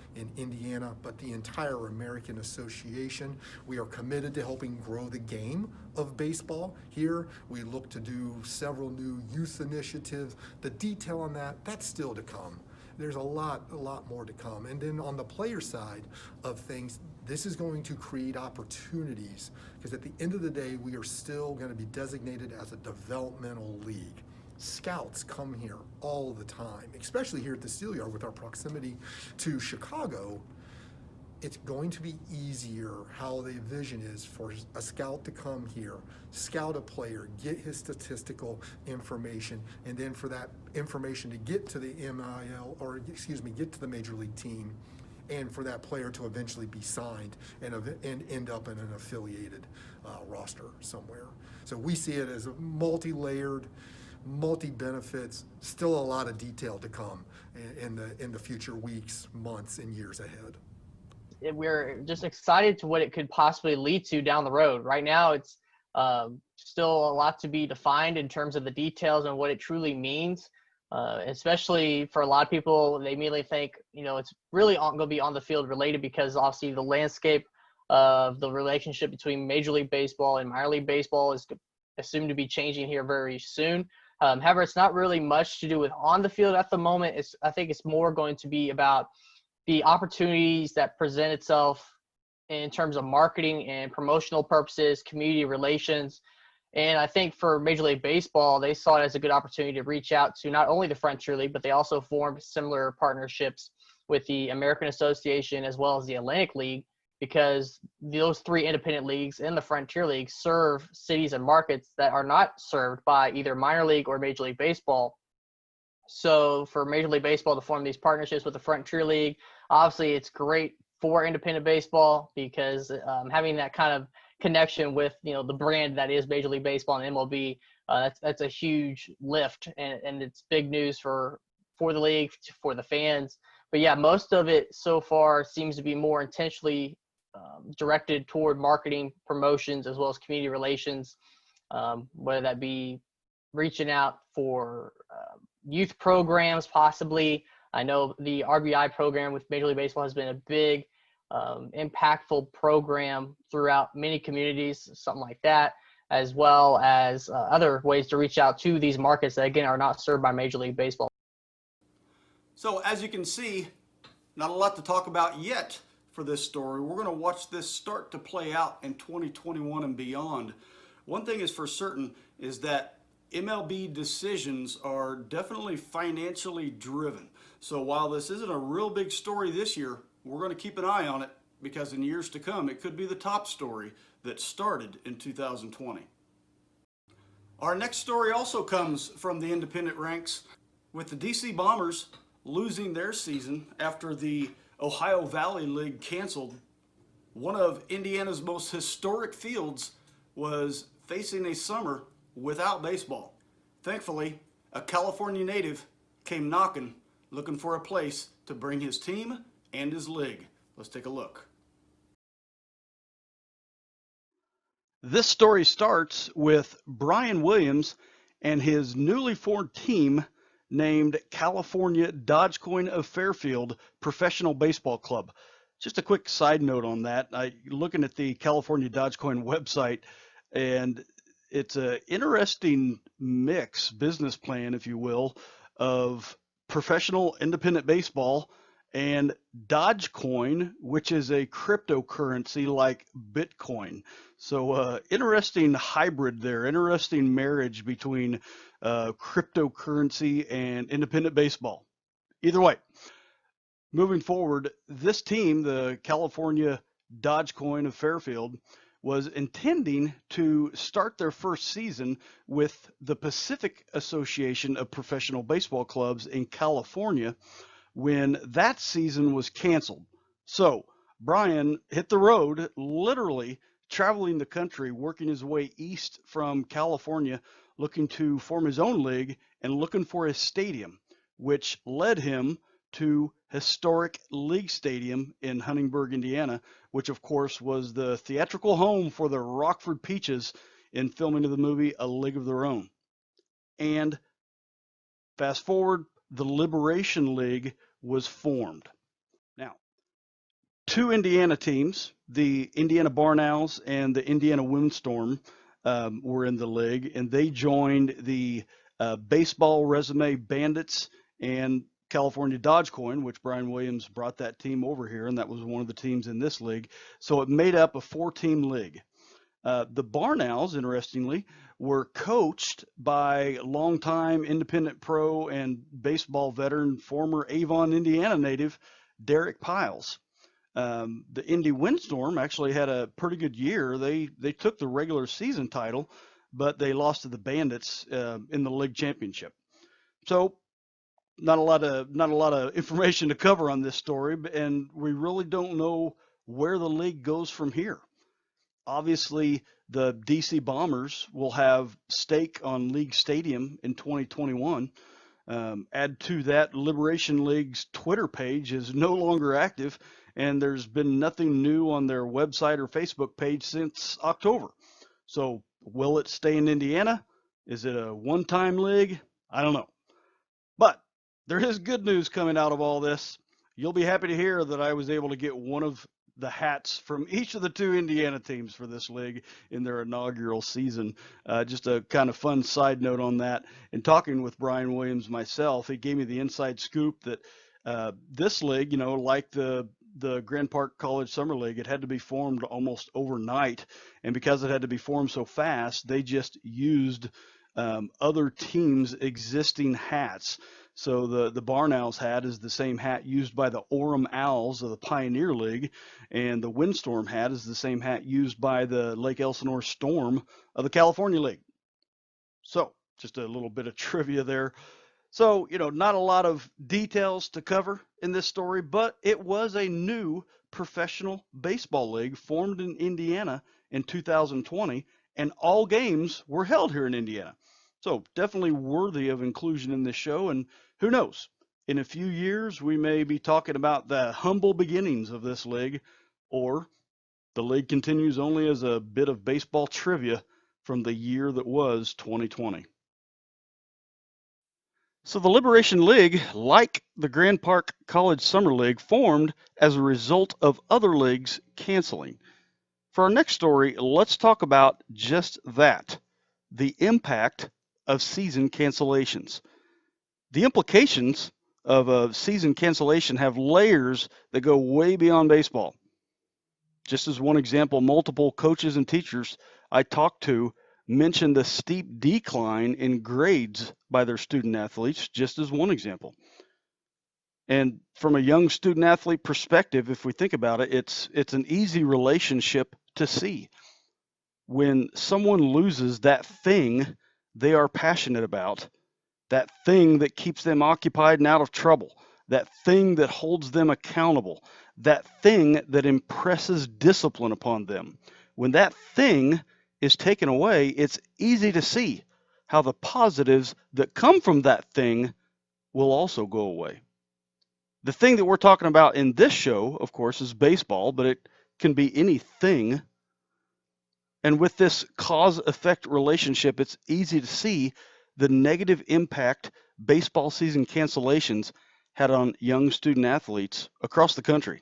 but the entire American Association. We are committed to helping grow the game of baseball here. We look to do several new youth initiatives. The detail on that's still to come. There's a lot more to come. And then on the player side of things, this is going to create opportunities, because at the end of the day, we are still going to be designated as a developmental league. Scouts come here all the time, especially here at the Steelyard with our proximity to Chicago. It's going to be easier how the vision is for a scout to come here, scout a player, get his statistical information, and then for that information to get to the get to the major league team, and for that player to eventually be signed and end up in an affiliated roster somewhere. So we see it as a multi-layered, multi-benefits, still a lot of detail to come in the future weeks, months, and years ahead. We're just excited to what it could possibly lead to down the road. Right now, it's still a lot to be defined in terms of the details and what it truly means, especially for a lot of people. They immediately think, it's really going to be on the field related, because obviously the landscape of the relationship between Major League Baseball and minor league baseball is assumed to be changing here very soon. However, it's not really much to do with on the field at the moment. I think it's more going to be about the opportunities that present itself in terms of marketing and promotional purposes, community relations. And I think for Major League Baseball, they saw it as a good opportunity to reach out to not only the Frontier League, but they also formed similar partnerships with the American Association as well as the Atlantic League, because those three independent leagues and the Frontier League serve cities and markets that are not served by either minor league or Major League Baseball. So for Major League Baseball to form these partnerships with the Frontier League, obviously it's great for independent baseball, because having that kind of connection with the brand that is Major League Baseball and MLB, that's a huge lift, and it's big news for the league, for the fans. But yeah, most of it so far seems to be more intentionally directed toward marketing, promotions, as well as community relations, whether that be reaching out for youth programs possibly. I know the RBI program with Major League Baseball has been a big, impactful program throughout many communities, something like that, as well as other ways to reach out to these markets that, again, are not served by Major League Baseball. So as you can see, not a lot to talk about yet for this story. We're going to watch this start to play out in 2021 and beyond. One thing is for certain is that MLB decisions are definitely financially driven. So while this isn't a real big story this year, we're going to keep an eye on it, because in years to come, it could be the top story that started in 2020. Our next story also comes from the independent ranks, with the DC Bombers losing their season after the Ohio Valley League canceled. One of Indiana's most historic fields was facing a summer without baseball. Thankfully, a California native came knocking, looking for a place to bring his team and his league. Let's take a look. This story starts with Brian Williams and his newly formed team named California Dogecoin of Fairfield Professional Baseball Club. Just a quick side note on that. Looking at the California Dogecoin website, and it's an interesting mix, business plan, if you will, of professional independent baseball and Dogecoin, which is a cryptocurrency like Bitcoin. So interesting hybrid there, interesting marriage between cryptocurrency and independent baseball. Either way, moving forward, this team, the California Dogecoin of Fairfield, was intending to start their first season with the Pacific Association of Professional Baseball Clubs in California when that season was canceled. So Brian hit the road, literally traveling the country, working his way east from California, looking to form his own league and looking for a stadium, which led him to historic League Stadium in Huntingburg, Indiana, which of course was the theatrical home for the Rockford Peaches in filming of the movie A League of Their Own. And fast forward, the Liberation League was formed. Now, two Indiana teams, the Indiana Barn Owls and the Indiana Windstorm, were in the league, and they joined the Baseball Resume Bandits and California Dogecoin, which Brian Williams brought that team over here, and that was one of the teams in this league. So it made up a 4-team league. The Barn Owls, interestingly, were coached by longtime independent pro and baseball veteran, former Avon, Indiana native, Derek Piles. The Indy Windstorm actually had a pretty good year. They took the regular season title, but they lost to the Bandits in the league championship. So not a lot of information to cover on this story, and we really don't know where the league goes from here. Obviously, the DC Bombers will have stake on League Stadium in 2021. Add to that, Liberation League's Twitter page is no longer active, and there's been nothing new on their website or Facebook page since October. So will it stay in Indiana? Is it a one-time league? I don't know. But there is good news coming out of all this. You'll be happy to hear that I was able to get one of the hats from each of the two Indiana teams for this league in their inaugural season. Just a kind of fun side note on that. In talking with Brian Williams myself, he gave me the inside scoop that this league, like the Grand Parke College Summer League, it had to be formed almost overnight. And because it had to be formed so fast, they just used other teams' existing hats. So the Barn Owls hat is the same hat used by the Orem Owls of the Pioneer League, and the Windstorm hat is the same hat used by the Lake Elsinore Storm of the California League. So just a little bit of trivia there. So, not a lot of details to cover in this story, but it was a new professional baseball league formed in Indiana in 2020, and all games were held here in Indiana. So definitely worthy of inclusion in this show, and who knows, in a few years we may be talking about the humble beginnings of this league, or the league continues only as a bit of baseball trivia from the year that was 2020. So the Liberation League, like the Grand Parke College Summer League, formed as a result of other leagues canceling. For our next story, let's talk about just that, the impact of season cancellations. The implications of a season cancellation have layers that go way beyond baseball. Just as one example, multiple coaches and teachers I talked to mentioned the steep decline in grades by their student athletes, just as one example. And from a young student athlete perspective, if we think about it, it's an easy relationship to see. When someone loses that thing they are passionate about, that thing that keeps them occupied and out of trouble, that thing that holds them accountable, that thing that impresses discipline upon them, when that thing is taken away, it's easy to see how the positives that come from that thing will also go away. The thing that we're talking about in this show, of course, is baseball, but it can be anything. And with this cause-effect relationship, it's easy to see the negative impact baseball season cancellations had on young student athletes across the country.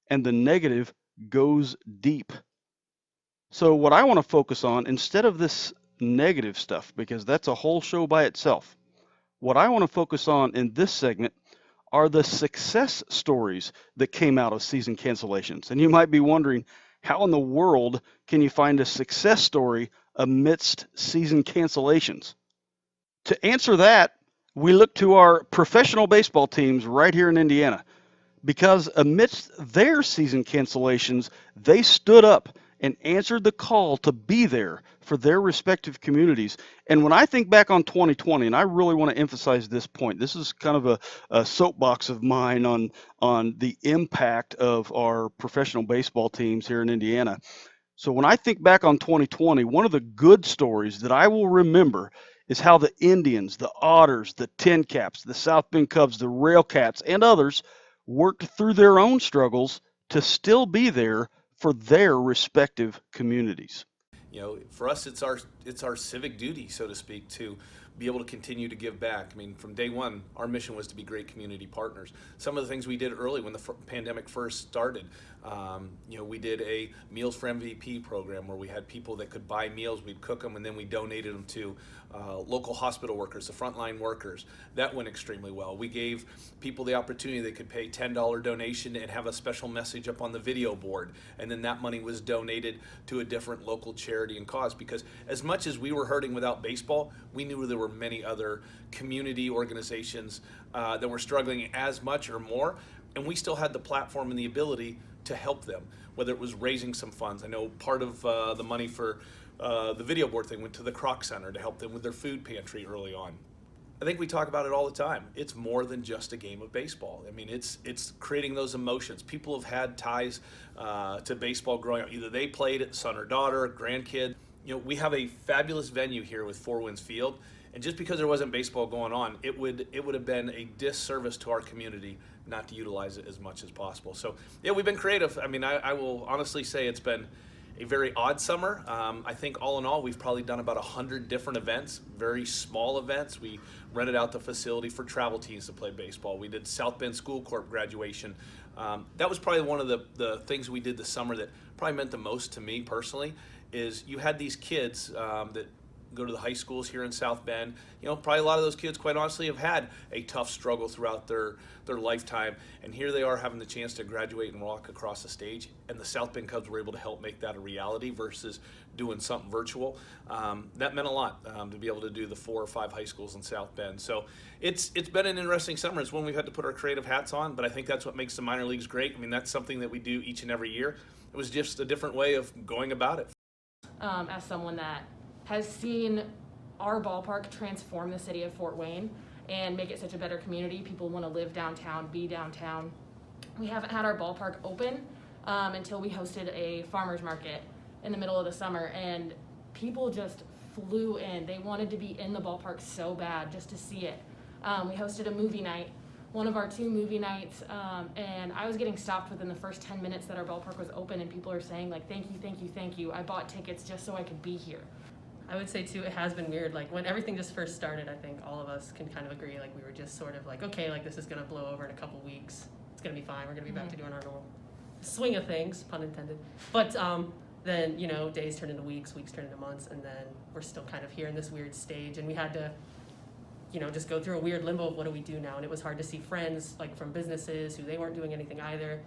And the negative goes deep. So what I want to focus on, instead of this negative stuff, because that's a whole show by itself, what I want to focus on in this segment are the success stories that came out of season cancellations. And you might be wondering, how in the world can you find a success story amidst season cancellations? To answer that, we look to our professional baseball teams right here in Indiana, because amidst their season cancellations, they stood up and answered the call to be there for their respective communities. And when I think back on 2020, and I really want to emphasize this point, this is kind of a soapbox of mine on the impact of our professional baseball teams here in Indiana. So when I think back on 2020, one of the good stories that I will remember is how the Indians, the Otters, the TinCaps, the South Bend Cubs, the Railcats, and others worked through their own struggles to still be there for their respective communities. You know, for us, it's our civic duty, so to speak, to be able to continue to give back. I mean, from day one, our mission was to be great community partners. Some of the things we did early when the pandemic first started, you know, we did a Meals for MVP program where we had people that could buy meals, we'd cook them, and then we donated them to local hospital workers, the frontline workers. That went extremely well. We gave people the opportunity, they could pay $10 donation and have a special message up on the video board, and then that money was donated to a different local charity and cause, because as much as we were hurting without baseball, we knew there were many other community organizations that were struggling as much or more, and we still had the platform and the ability to help them, whether it was raising some funds. I know part of the money for the video board thing went to the Kroc Center to help them with their food pantry early on. I think we talk about it all the time. It's more than just a game of baseball. I mean, it's creating those emotions. People have had ties to baseball growing up. Either they played it, son or daughter, grandkid. You know, we have a fabulous venue here with Four Winds Field, and just because there wasn't baseball going on, it would have been a disservice to our community not to utilize it as much as possible. So yeah, we've been creative. I mean, I will honestly say it's been a very odd summer. I think all in all, we've probably done about 100 different events, very small events. We rented out the facility for travel teams to play baseball. We did South Bend School Corp graduation. That was probably one of the things we did this summer that probably meant the most to me personally, is you had these kids that go to the high schools here in South Bend. You know, probably a lot of those kids, quite honestly, have had a tough struggle throughout their lifetime, and here they are having the chance to graduate and walk across the stage, and the South Bend Cubs were able to help make that a reality versus doing something virtual. That meant a lot to be able to do the 4 or 5 high schools in South Bend. So it's been an interesting summer. It's when we've had to put our creative hats on, but I think that's what makes the minor leagues great. I mean, that's something that we do each and every year. It was just a different way of going about it. As someone that has seen our ballpark transform the city of Fort Wayne and make it such a better community. People want to live downtown, be downtown. We haven't had our ballpark open until we hosted a farmer's market in the middle of the summer, and people just flew in. They wanted to be in the ballpark so bad just to see it. We hosted a movie night, one of our 2 movie nights, and I was getting stopped within the first 10 minutes that our ballpark was open, and people are saying, like, thank you, thank you, thank you. I bought tickets just so I could be here. I would say too, it has been weird. Like when everything just first started, I think all of us can kind of agree, like we were just sort of like, okay, like this is gonna blow over in a couple weeks. It's gonna be fine. We're gonna be back to doing our normal swing of things, pun intended. But then, you know, days turn into weeks, weeks turn into months, and then we're still kind of here in this weird stage, and we had to, you know, just go through a weird limbo of what do we do now. And it was hard to see friends like from businesses who they weren't doing anything either,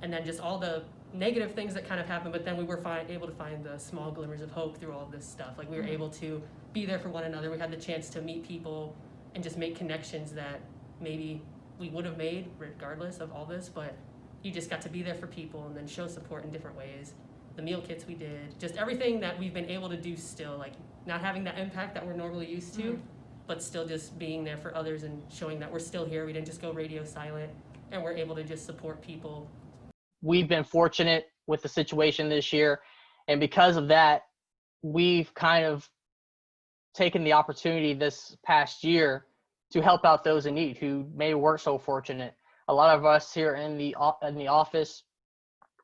and then just all the negative things that kind of happened, but then we were able to find the small glimmers of hope through all of this stuff. Like we were able to be there for one another. We had the chance to meet people and just make connections that maybe we would have made regardless of all this, but you just got to be there for people and then show support in different ways. The meal kits we did, just everything that we've been able to do still, like not having that impact that we're normally used to, but still just being there for others and showing that we're still here. We didn't just go radio silent, and we're able to just support people. We've been fortunate with the situation this year, and because of that, we've kind of taken the opportunity this past year to help out those in need who maybe weren't so fortunate. A lot of us here in the office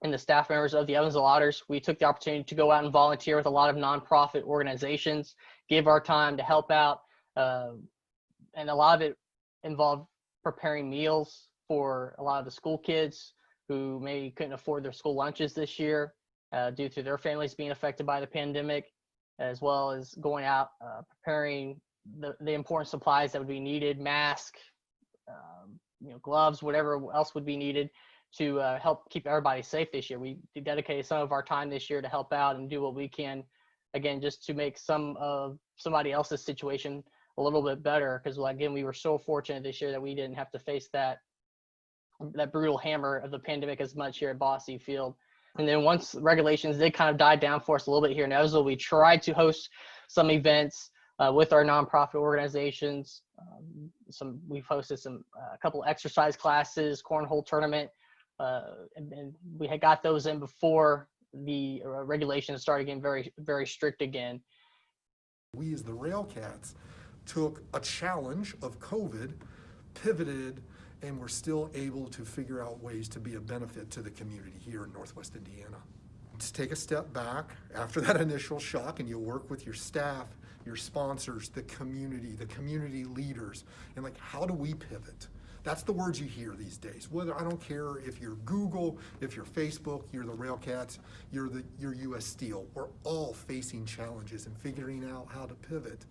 and the staff members of the Evansville Otters, we took the opportunity to go out and volunteer with a lot of nonprofit organizations, give our time to help out, and a lot of it involved preparing meals for a lot of the school kids who maybe couldn't afford their school lunches this year due to their families being affected by the pandemic, as well as going out preparing the important supplies that would be needed, masks, gloves, whatever else would be needed to help keep everybody safe this year. We dedicated some of our time this year to help out and do what we can, again, just to make somebody else's situation a little bit better. Because again, we were so fortunate this year that we didn't have to face that brutal hammer of the pandemic as much here at Bosse Field. And then once regulations did kind of die down for us a little bit here in Evansville, we tried to host some events with our nonprofit organizations. We've hosted a couple exercise classes, cornhole tournament, and we had got those in before the regulations started getting very, very strict again. We as the Railcats took a challenge of COVID, pivoted, and we're still able to figure out ways to be a benefit to the community here in Northwest Indiana. Just take a step back after that initial shock, and you work with your staff, your sponsors, the community leaders, and how do we pivot? That's the words you hear these days. Whether, I don't care if you're Google, if you're Facebook, you're the Railcats, you're US Steel. We're all facing challenges and figuring out how to pivot.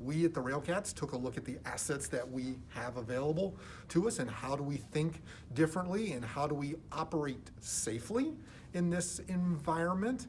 We at the Railcats took a look at the assets that we have available to us and how do we think differently and how do we operate safely in this environment.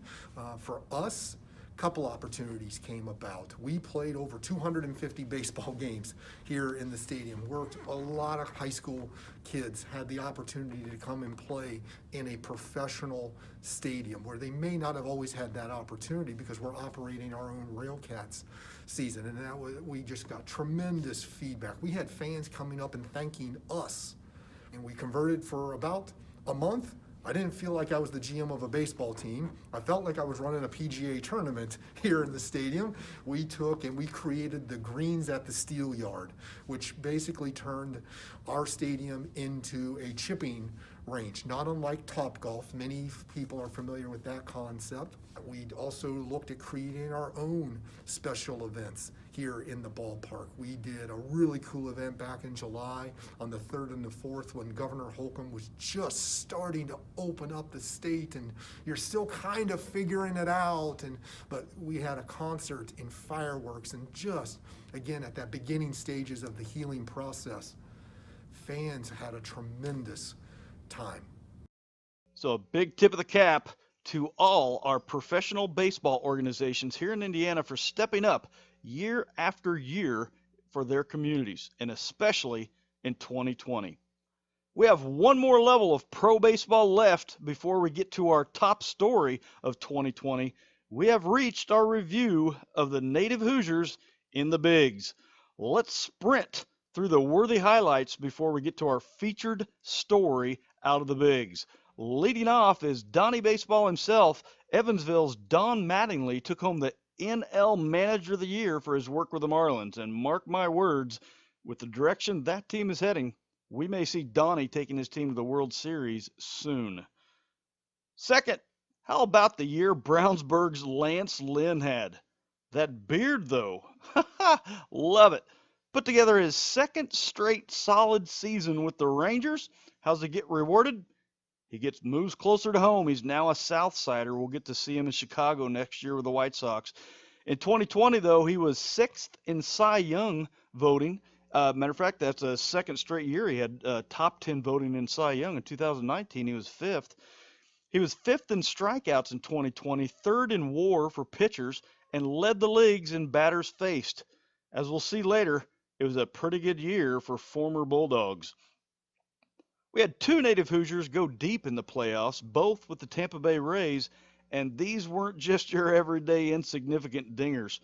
For us, a couple opportunities came about. We played over 250 baseball games here in the stadium, worked a lot of high school kids, had the opportunity to come and play in a professional stadium where they may not have always had that opportunity because we're operating our own Railcats season, and we just got tremendous feedback. We had fans coming up and thanking us, and we converted for about a month. I didn't feel like I was the GM of a baseball team. I felt like I was running a PGA tournament here in the stadium. We took and we created the Greens at the Steel Yard, which basically turned our stadium into a chipping range, not unlike Topgolf. Many people are familiar with that concept. We also looked at creating our own special events here in the ballpark. We did a really cool event back in July on the 3rd and the 4th when Governor Holcomb was just starting to open up the state and you're still kind of figuring it out. But we had a concert and fireworks and just, again, at that beginning stages of the healing process, fans had a tremendous time. So a big tip of the cap to all our professional baseball organizations here in Indiana for stepping up year after year for their communities, and especially in 2020. We have one more level of pro baseball left before we get to our top story of 2020. We have reached our review of the Native Hoosiers in the Bigs. Let's sprint through the worthy highlights before we get to our featured story out of the Bigs. Leading off is Donnie Baseball himself. Evansville's Don Mattingly took home the NL Manager of the Year for his work with the Marlins. And mark my words, with the direction that team is heading, we may see Donnie taking his team to the World Series soon. Second, how about the year Brownsburg's Lance Lynn had? That beard, though. Love it. Put together his second straight solid season with the Rangers. How's he get rewarded? He moves closer to home. He's now a Southsider. We'll get to see him in Chicago next year with the White Sox. In 2020, though, he was 6th in Cy Young voting. Matter of fact, that's a second straight year he had top 10 voting in Cy Young. In 2019, he was 5th. He was 5th in strikeouts in 2020, 3rd in WAR for pitchers, and led the leagues in batters faced. As we'll see later, it was a pretty good year for former Bulldogs. We had 2 Native Hoosiers go deep in the playoffs, both with the Tampa Bay Rays, and these weren't just your everyday insignificant dingers.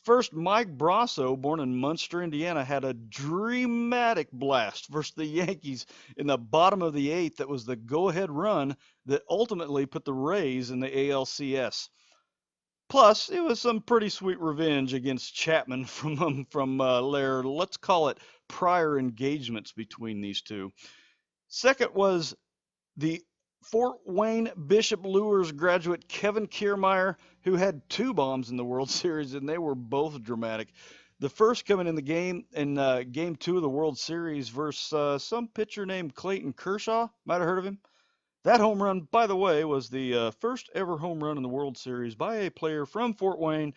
First, Mike Brasso, born in Munster, Indiana, had a dramatic blast versus the Yankees in the bottom of the 8th that was the go-ahead run that ultimately put the Rays in the ALCS. Plus, it was some pretty sweet revenge against Chapman from their, let's call it, prior engagements between these two. Second was the Fort Wayne Bishop Luers graduate Kevin Kiermaier, who had 2 bombs in the World Series, and they were both dramatic. The first coming in the game in Game 2 of the World Series versus some pitcher named Clayton Kershaw. Might have heard of him. That home run, by the way, was the first ever home run in the World Series by a player from Fort Wayne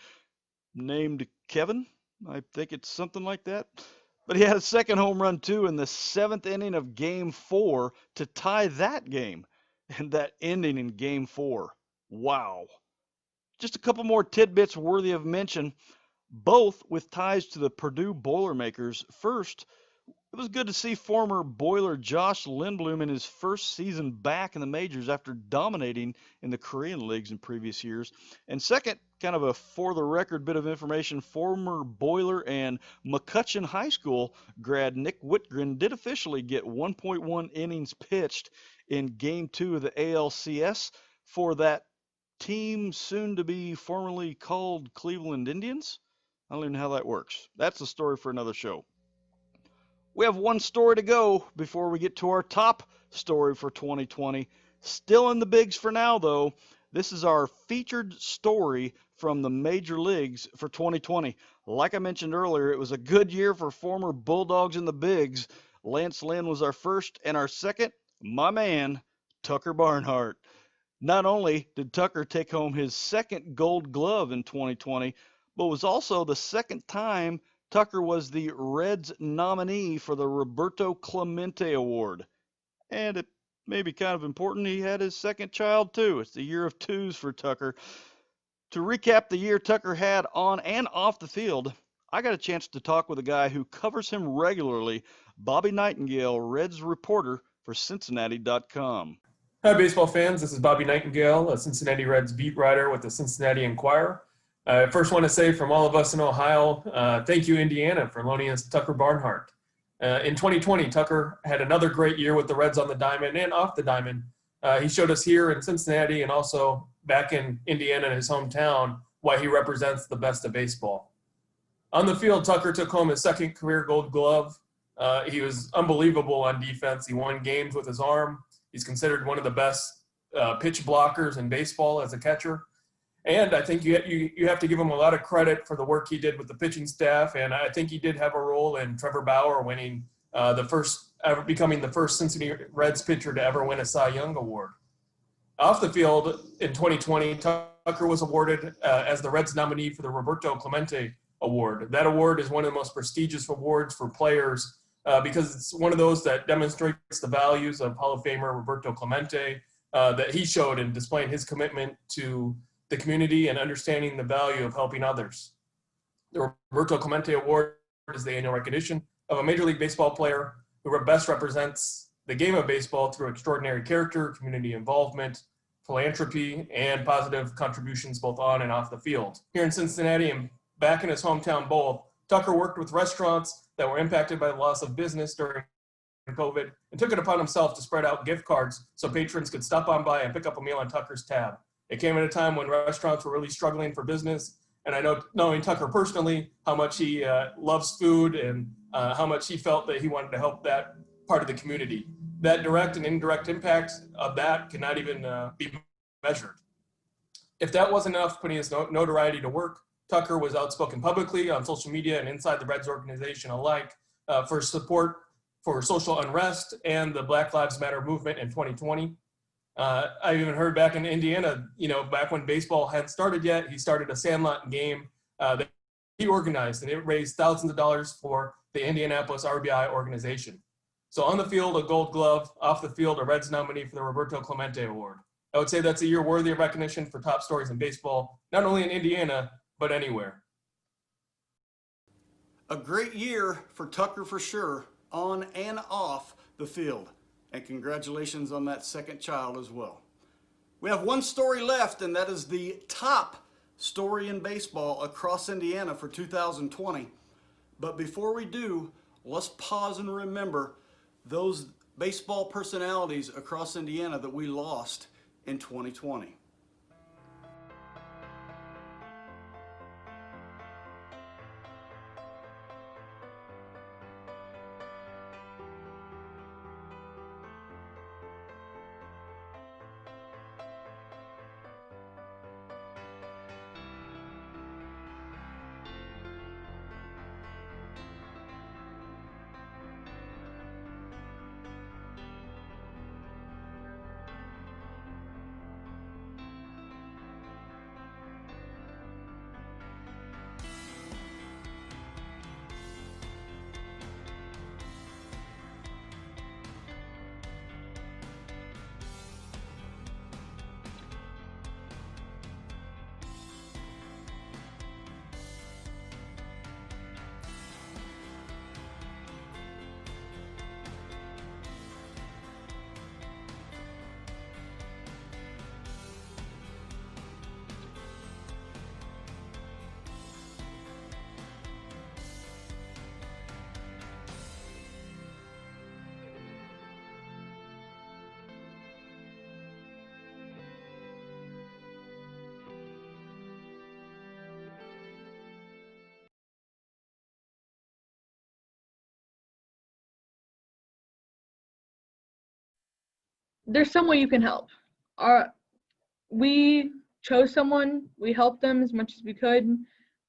named Kevin. I think it's something like that. But he had a second home run, too, in the 7th inning of Game 4 to tie that game. And that ending in Game 4. Wow. Just a couple more tidbits worthy of mention, both with ties to the Purdue Boilermakers. First, it was good to see former Boiler Josh Lindblom in his first season back in the majors after dominating in the Korean leagues in previous years. And second, kind of a for-the-record bit of information, former Boiler and McCutcheon High School grad Nick Whitgren did officially get 1.1 innings pitched in Game 2 of the ALCS for that team soon to be formerly called Cleveland Indians. I don't even know how that works. That's a story for another show. We have one story to go before we get to our top story for 2020. Still in the bigs for now, though. This is our featured story from the major leagues for 2020. Like I mentioned earlier, it was a good year for former Bulldogs in the bigs. Lance Lynn was our first, and our second, my man, Tucker Barnhart. Not only did Tucker take home his second Gold Glove in 2020, but was also the second time Tucker was the Reds nominee for the Roberto Clemente Award. And it may be kind of important, he had his second child too. It's the year of twos for Tucker. To recap the year Tucker had on and off the field, I got a chance to talk with a guy who covers him regularly, Bobby Nightingale, Reds reporter for Cincinnati.com. Hi, baseball fans. This is Bobby Nightingale, a Cincinnati Reds beat writer with the Cincinnati Enquirer. I first want to say from all of us in Ohio, thank you, Indiana, for loaning us Tucker Barnhart. In 2020, Tucker had another great year with the Reds on the diamond and off the diamond. He showed us here in Cincinnati and also back in Indiana, his hometown, why he represents the best of baseball. On the field, Tucker took home his second career Gold Glove. He was unbelievable on defense. He won games with his arm. He's considered one of the best pitch blockers in baseball as a catcher. And I think you have to give him a lot of credit for the work he did with the pitching staff. And I think he did have a role in Trevor Bauer winning becoming the first Cincinnati Reds pitcher to ever win a Cy Young Award. Off the field in 2020, Tucker was awarded as the Reds nominee for the Roberto Clemente Award. That award is one of the most prestigious awards for players because it's one of those that demonstrates the values of Hall of Famer Roberto Clemente that he showed in displaying his commitment to the community and understanding the value of helping others. The Roberto Clemente Award is the annual recognition of a Major League Baseball player who best represents the game of baseball through extraordinary character, community involvement, philanthropy, and positive contributions both on and off the field. Here in Cincinnati and back in his hometown both, Tucker worked with restaurants that were impacted by the loss of business during COVID and took it upon himself to spread out gift cards so patrons could stop on by and pick up a meal on Tucker's tab. It came at a time when restaurants were really struggling for business, and I know, knowing Tucker personally, how much he loves food and how much he felt that he wanted to help that part of the community. That direct and indirect impact of that cannot even be measured. If that wasn't enough putting his notoriety to work, Tucker was outspoken publicly on social media and inside the Reds organization alike for support for social unrest and the Black Lives Matter movement in 2020. I even heard back in Indiana, back when baseball hadn't started yet, he started a Sandlot game that he organized, and it raised thousands of dollars for the Indianapolis RBI organization. So on the field, a Gold Glove; off the field, a Reds nominee for the Roberto Clemente Award. I would say that's a year worthy of recognition for top stories in baseball, not only in Indiana, but anywhere. A great year for Tucker for sure, on and off the field. And congratulations on that second child as well. We have one story left, and that is the top story in baseball across Indiana for 2020. But before we do, let's pause and remember those baseball personalities across Indiana that we lost in 2020. there's some way you can help. We chose someone, we helped them as much as we could,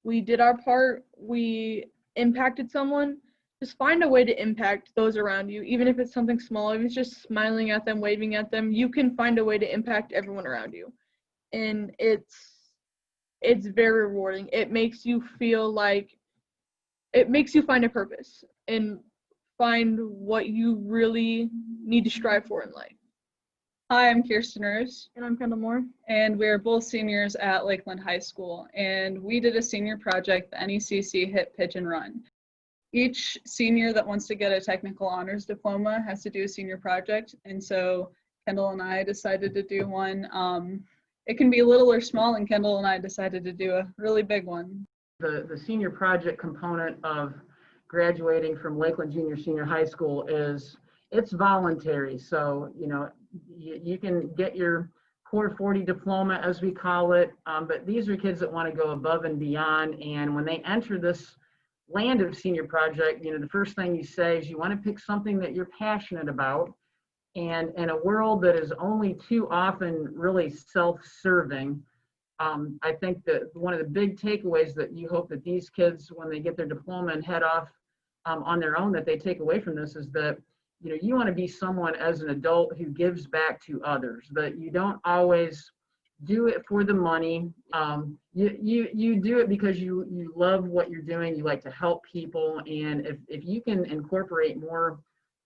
we did our part, we impacted someone. Just find a way to impact those around you, even if it's something small, if it's just smiling at them, waving at them, you can find a way to impact everyone around you. And it's very rewarding. It makes you feel like, it makes you find a purpose and find what you really need to strive for in life. Hi, I'm Kirsten Roos. And I'm Kendall Moore. And we're both seniors at Lakeland High School. And we did a senior project, the NECC Hit, Pitch, and Run. Each senior that wants to get a technical honors diploma has to do a senior project. And so Kendall and I decided to do one. It can be little or small, and Kendall and I decided to do a really big one. The senior project component of graduating from Lakeland Junior Senior High School it's voluntary. So, you can get your Core 40 diploma, as we call it, but these are kids that want to go above and beyond. And when they enter this land of senior project, the first thing you say is you want to pick something that you're passionate about. And in a world that is only too often really self-serving, I think that one of the big takeaways that you hope that these kids, when they get their diploma and head off on their own, that they take away from this is that, you want to be someone as an adult who gives back to others, that you don't always do it for the money. You do it because you love what you're doing. You like to help people. And if you can incorporate more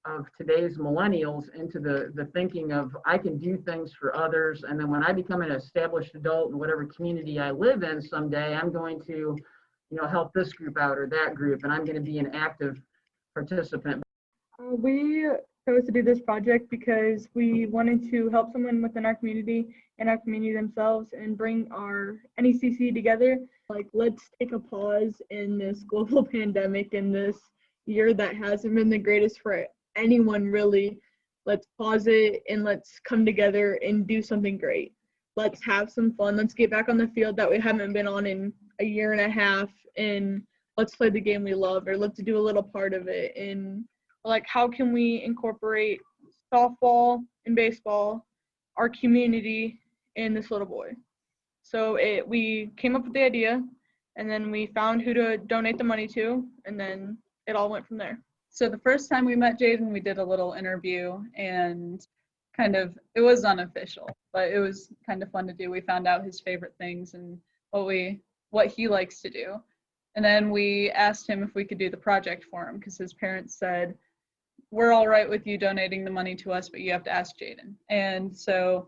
of today's millennials into the thinking of, I can do things for others, and then when I become an established adult in whatever community I live in someday, I'm going to help this group out or that group, and I'm going to be an active participant. We chose to do this project because we wanted to help someone within our community and our community themselves and bring our NECC together. Like, let's take a pause in this global pandemic, in this year that hasn't been the greatest for anyone really. Let's pause it and let's come together and do something great. Let's have some fun. Let's get back on the field that we haven't been on in a year and a half, and let's play the game we love, or let's do a little part of it. And like, how can we incorporate softball and baseball, our community, and this little boy? So we came up with the idea, and then we found who to donate the money to, and then it all went from there. So the first time we met Jaden, we did a little interview, and it was unofficial, but it was kind of fun to do. We found out his favorite things and what he likes to do. And then we asked him if we could do the project for him, because his parents said, we're all right with you donating the money to us, but you have to ask Jaden. And so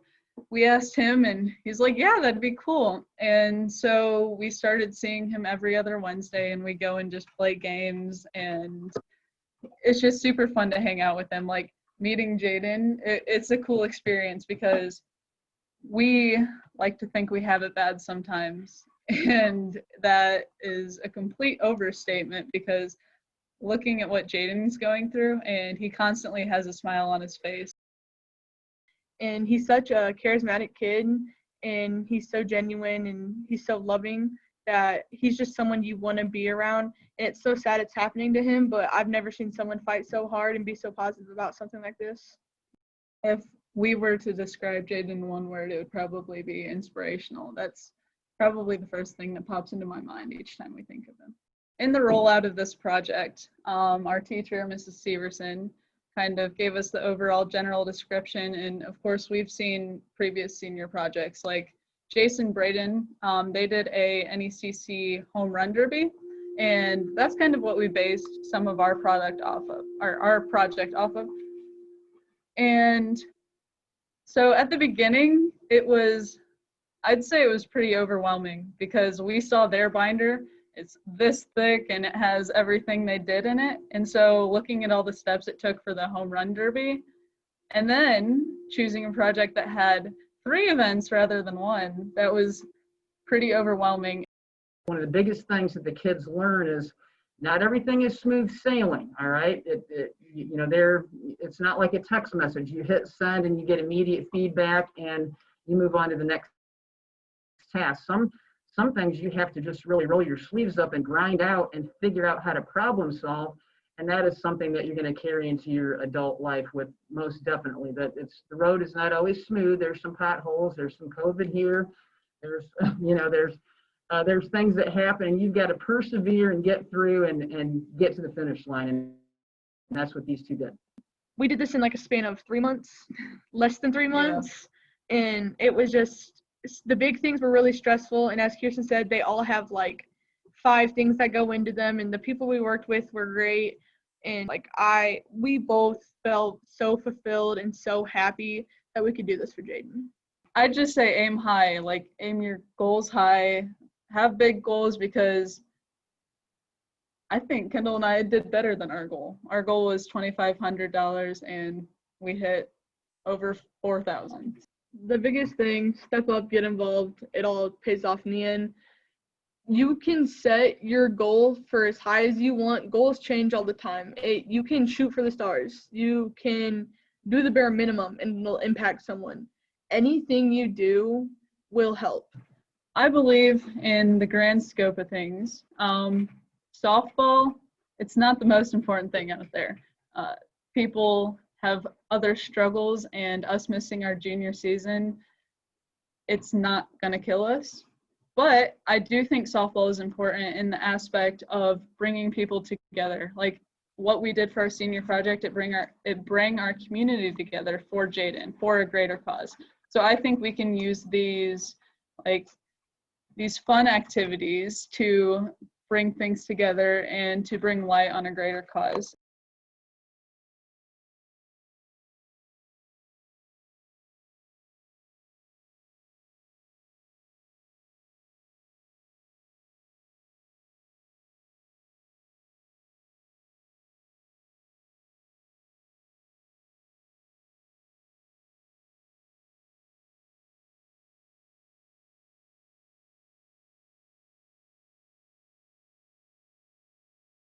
we asked him, and he's like, yeah, that'd be cool. And so we started seeing him every other Wednesday, and we go and just play games, and it's just super fun to hang out with him. Like, meeting Jaden, it's a cool experience because we like to think we have it bad sometimes. And that is a complete overstatement, because looking at what Jaden's going through, and he constantly has a smile on his face. And he's such a charismatic kid, and he's so genuine, and he's so loving that he's just someone you want to be around. And it's so sad it's happening to him, but I've never seen someone fight so hard and be so positive about something like this. If we were to describe Jaden in one word, it would probably be inspirational. That's probably the first thing that pops into my mind each time we think of him. In the rollout of this project, our teacher, Mrs. Severson, kind of gave us the overall general description. And of course, we've seen previous senior projects like Jason Braden. They did a NECC home run derby, and that's kind of what we based some of our product off of, our project off of. And so at the beginning, I'd say it was pretty overwhelming, because we saw their binder. It's this thick and it has everything they did in it. And so looking at all the steps it took for the home run derby, and then choosing a project that had 3 events rather than 1, that was pretty overwhelming. One of the biggest things that the kids learn is not everything is smooth sailing, all right? It's not like a text message. You hit send and you get immediate feedback and you move on to the next task. Some things you have to just really roll your sleeves up and grind out and figure out how to problem solve. And that is something that you're going to carry into your adult life with, most definitely. That the road is not always smooth. There's some potholes. There's some COVID here. There's there's things that happen, and you've got to persevere and get through and get to the finish line. And that's what these two did. We did this in like a span of 3 months, less than 3 months, and it was just, the big things were really stressful. And as Kirsten said, they all have like 5 things that go into them, and the people we worked with were great. And like we both felt so fulfilled and so happy that we could do this for Jaden. I'd just say aim high, like aim your goals high, have big goals, because I think Kendall and I did better than our goal. Our goal was $2,500 and we hit over 4,000. The biggest thing, step up, get involved. It all pays off in the end. You can set your goal for as high as you want. Goals change all the time. You can shoot for the stars. You can do the bare minimum and it'll impact someone. Anything you do will help. I believe in the grand scope of things. Softball, it's not the most important thing out there. People have other struggles, and us missing our junior season, it's not going to kill us. But I do think softball is important in the aspect of bringing people together. Like what we did for our senior project, it bring our community together for Jaden, for a greater cause. So I think we can use these fun activities to bring things together and to bring light on a greater cause.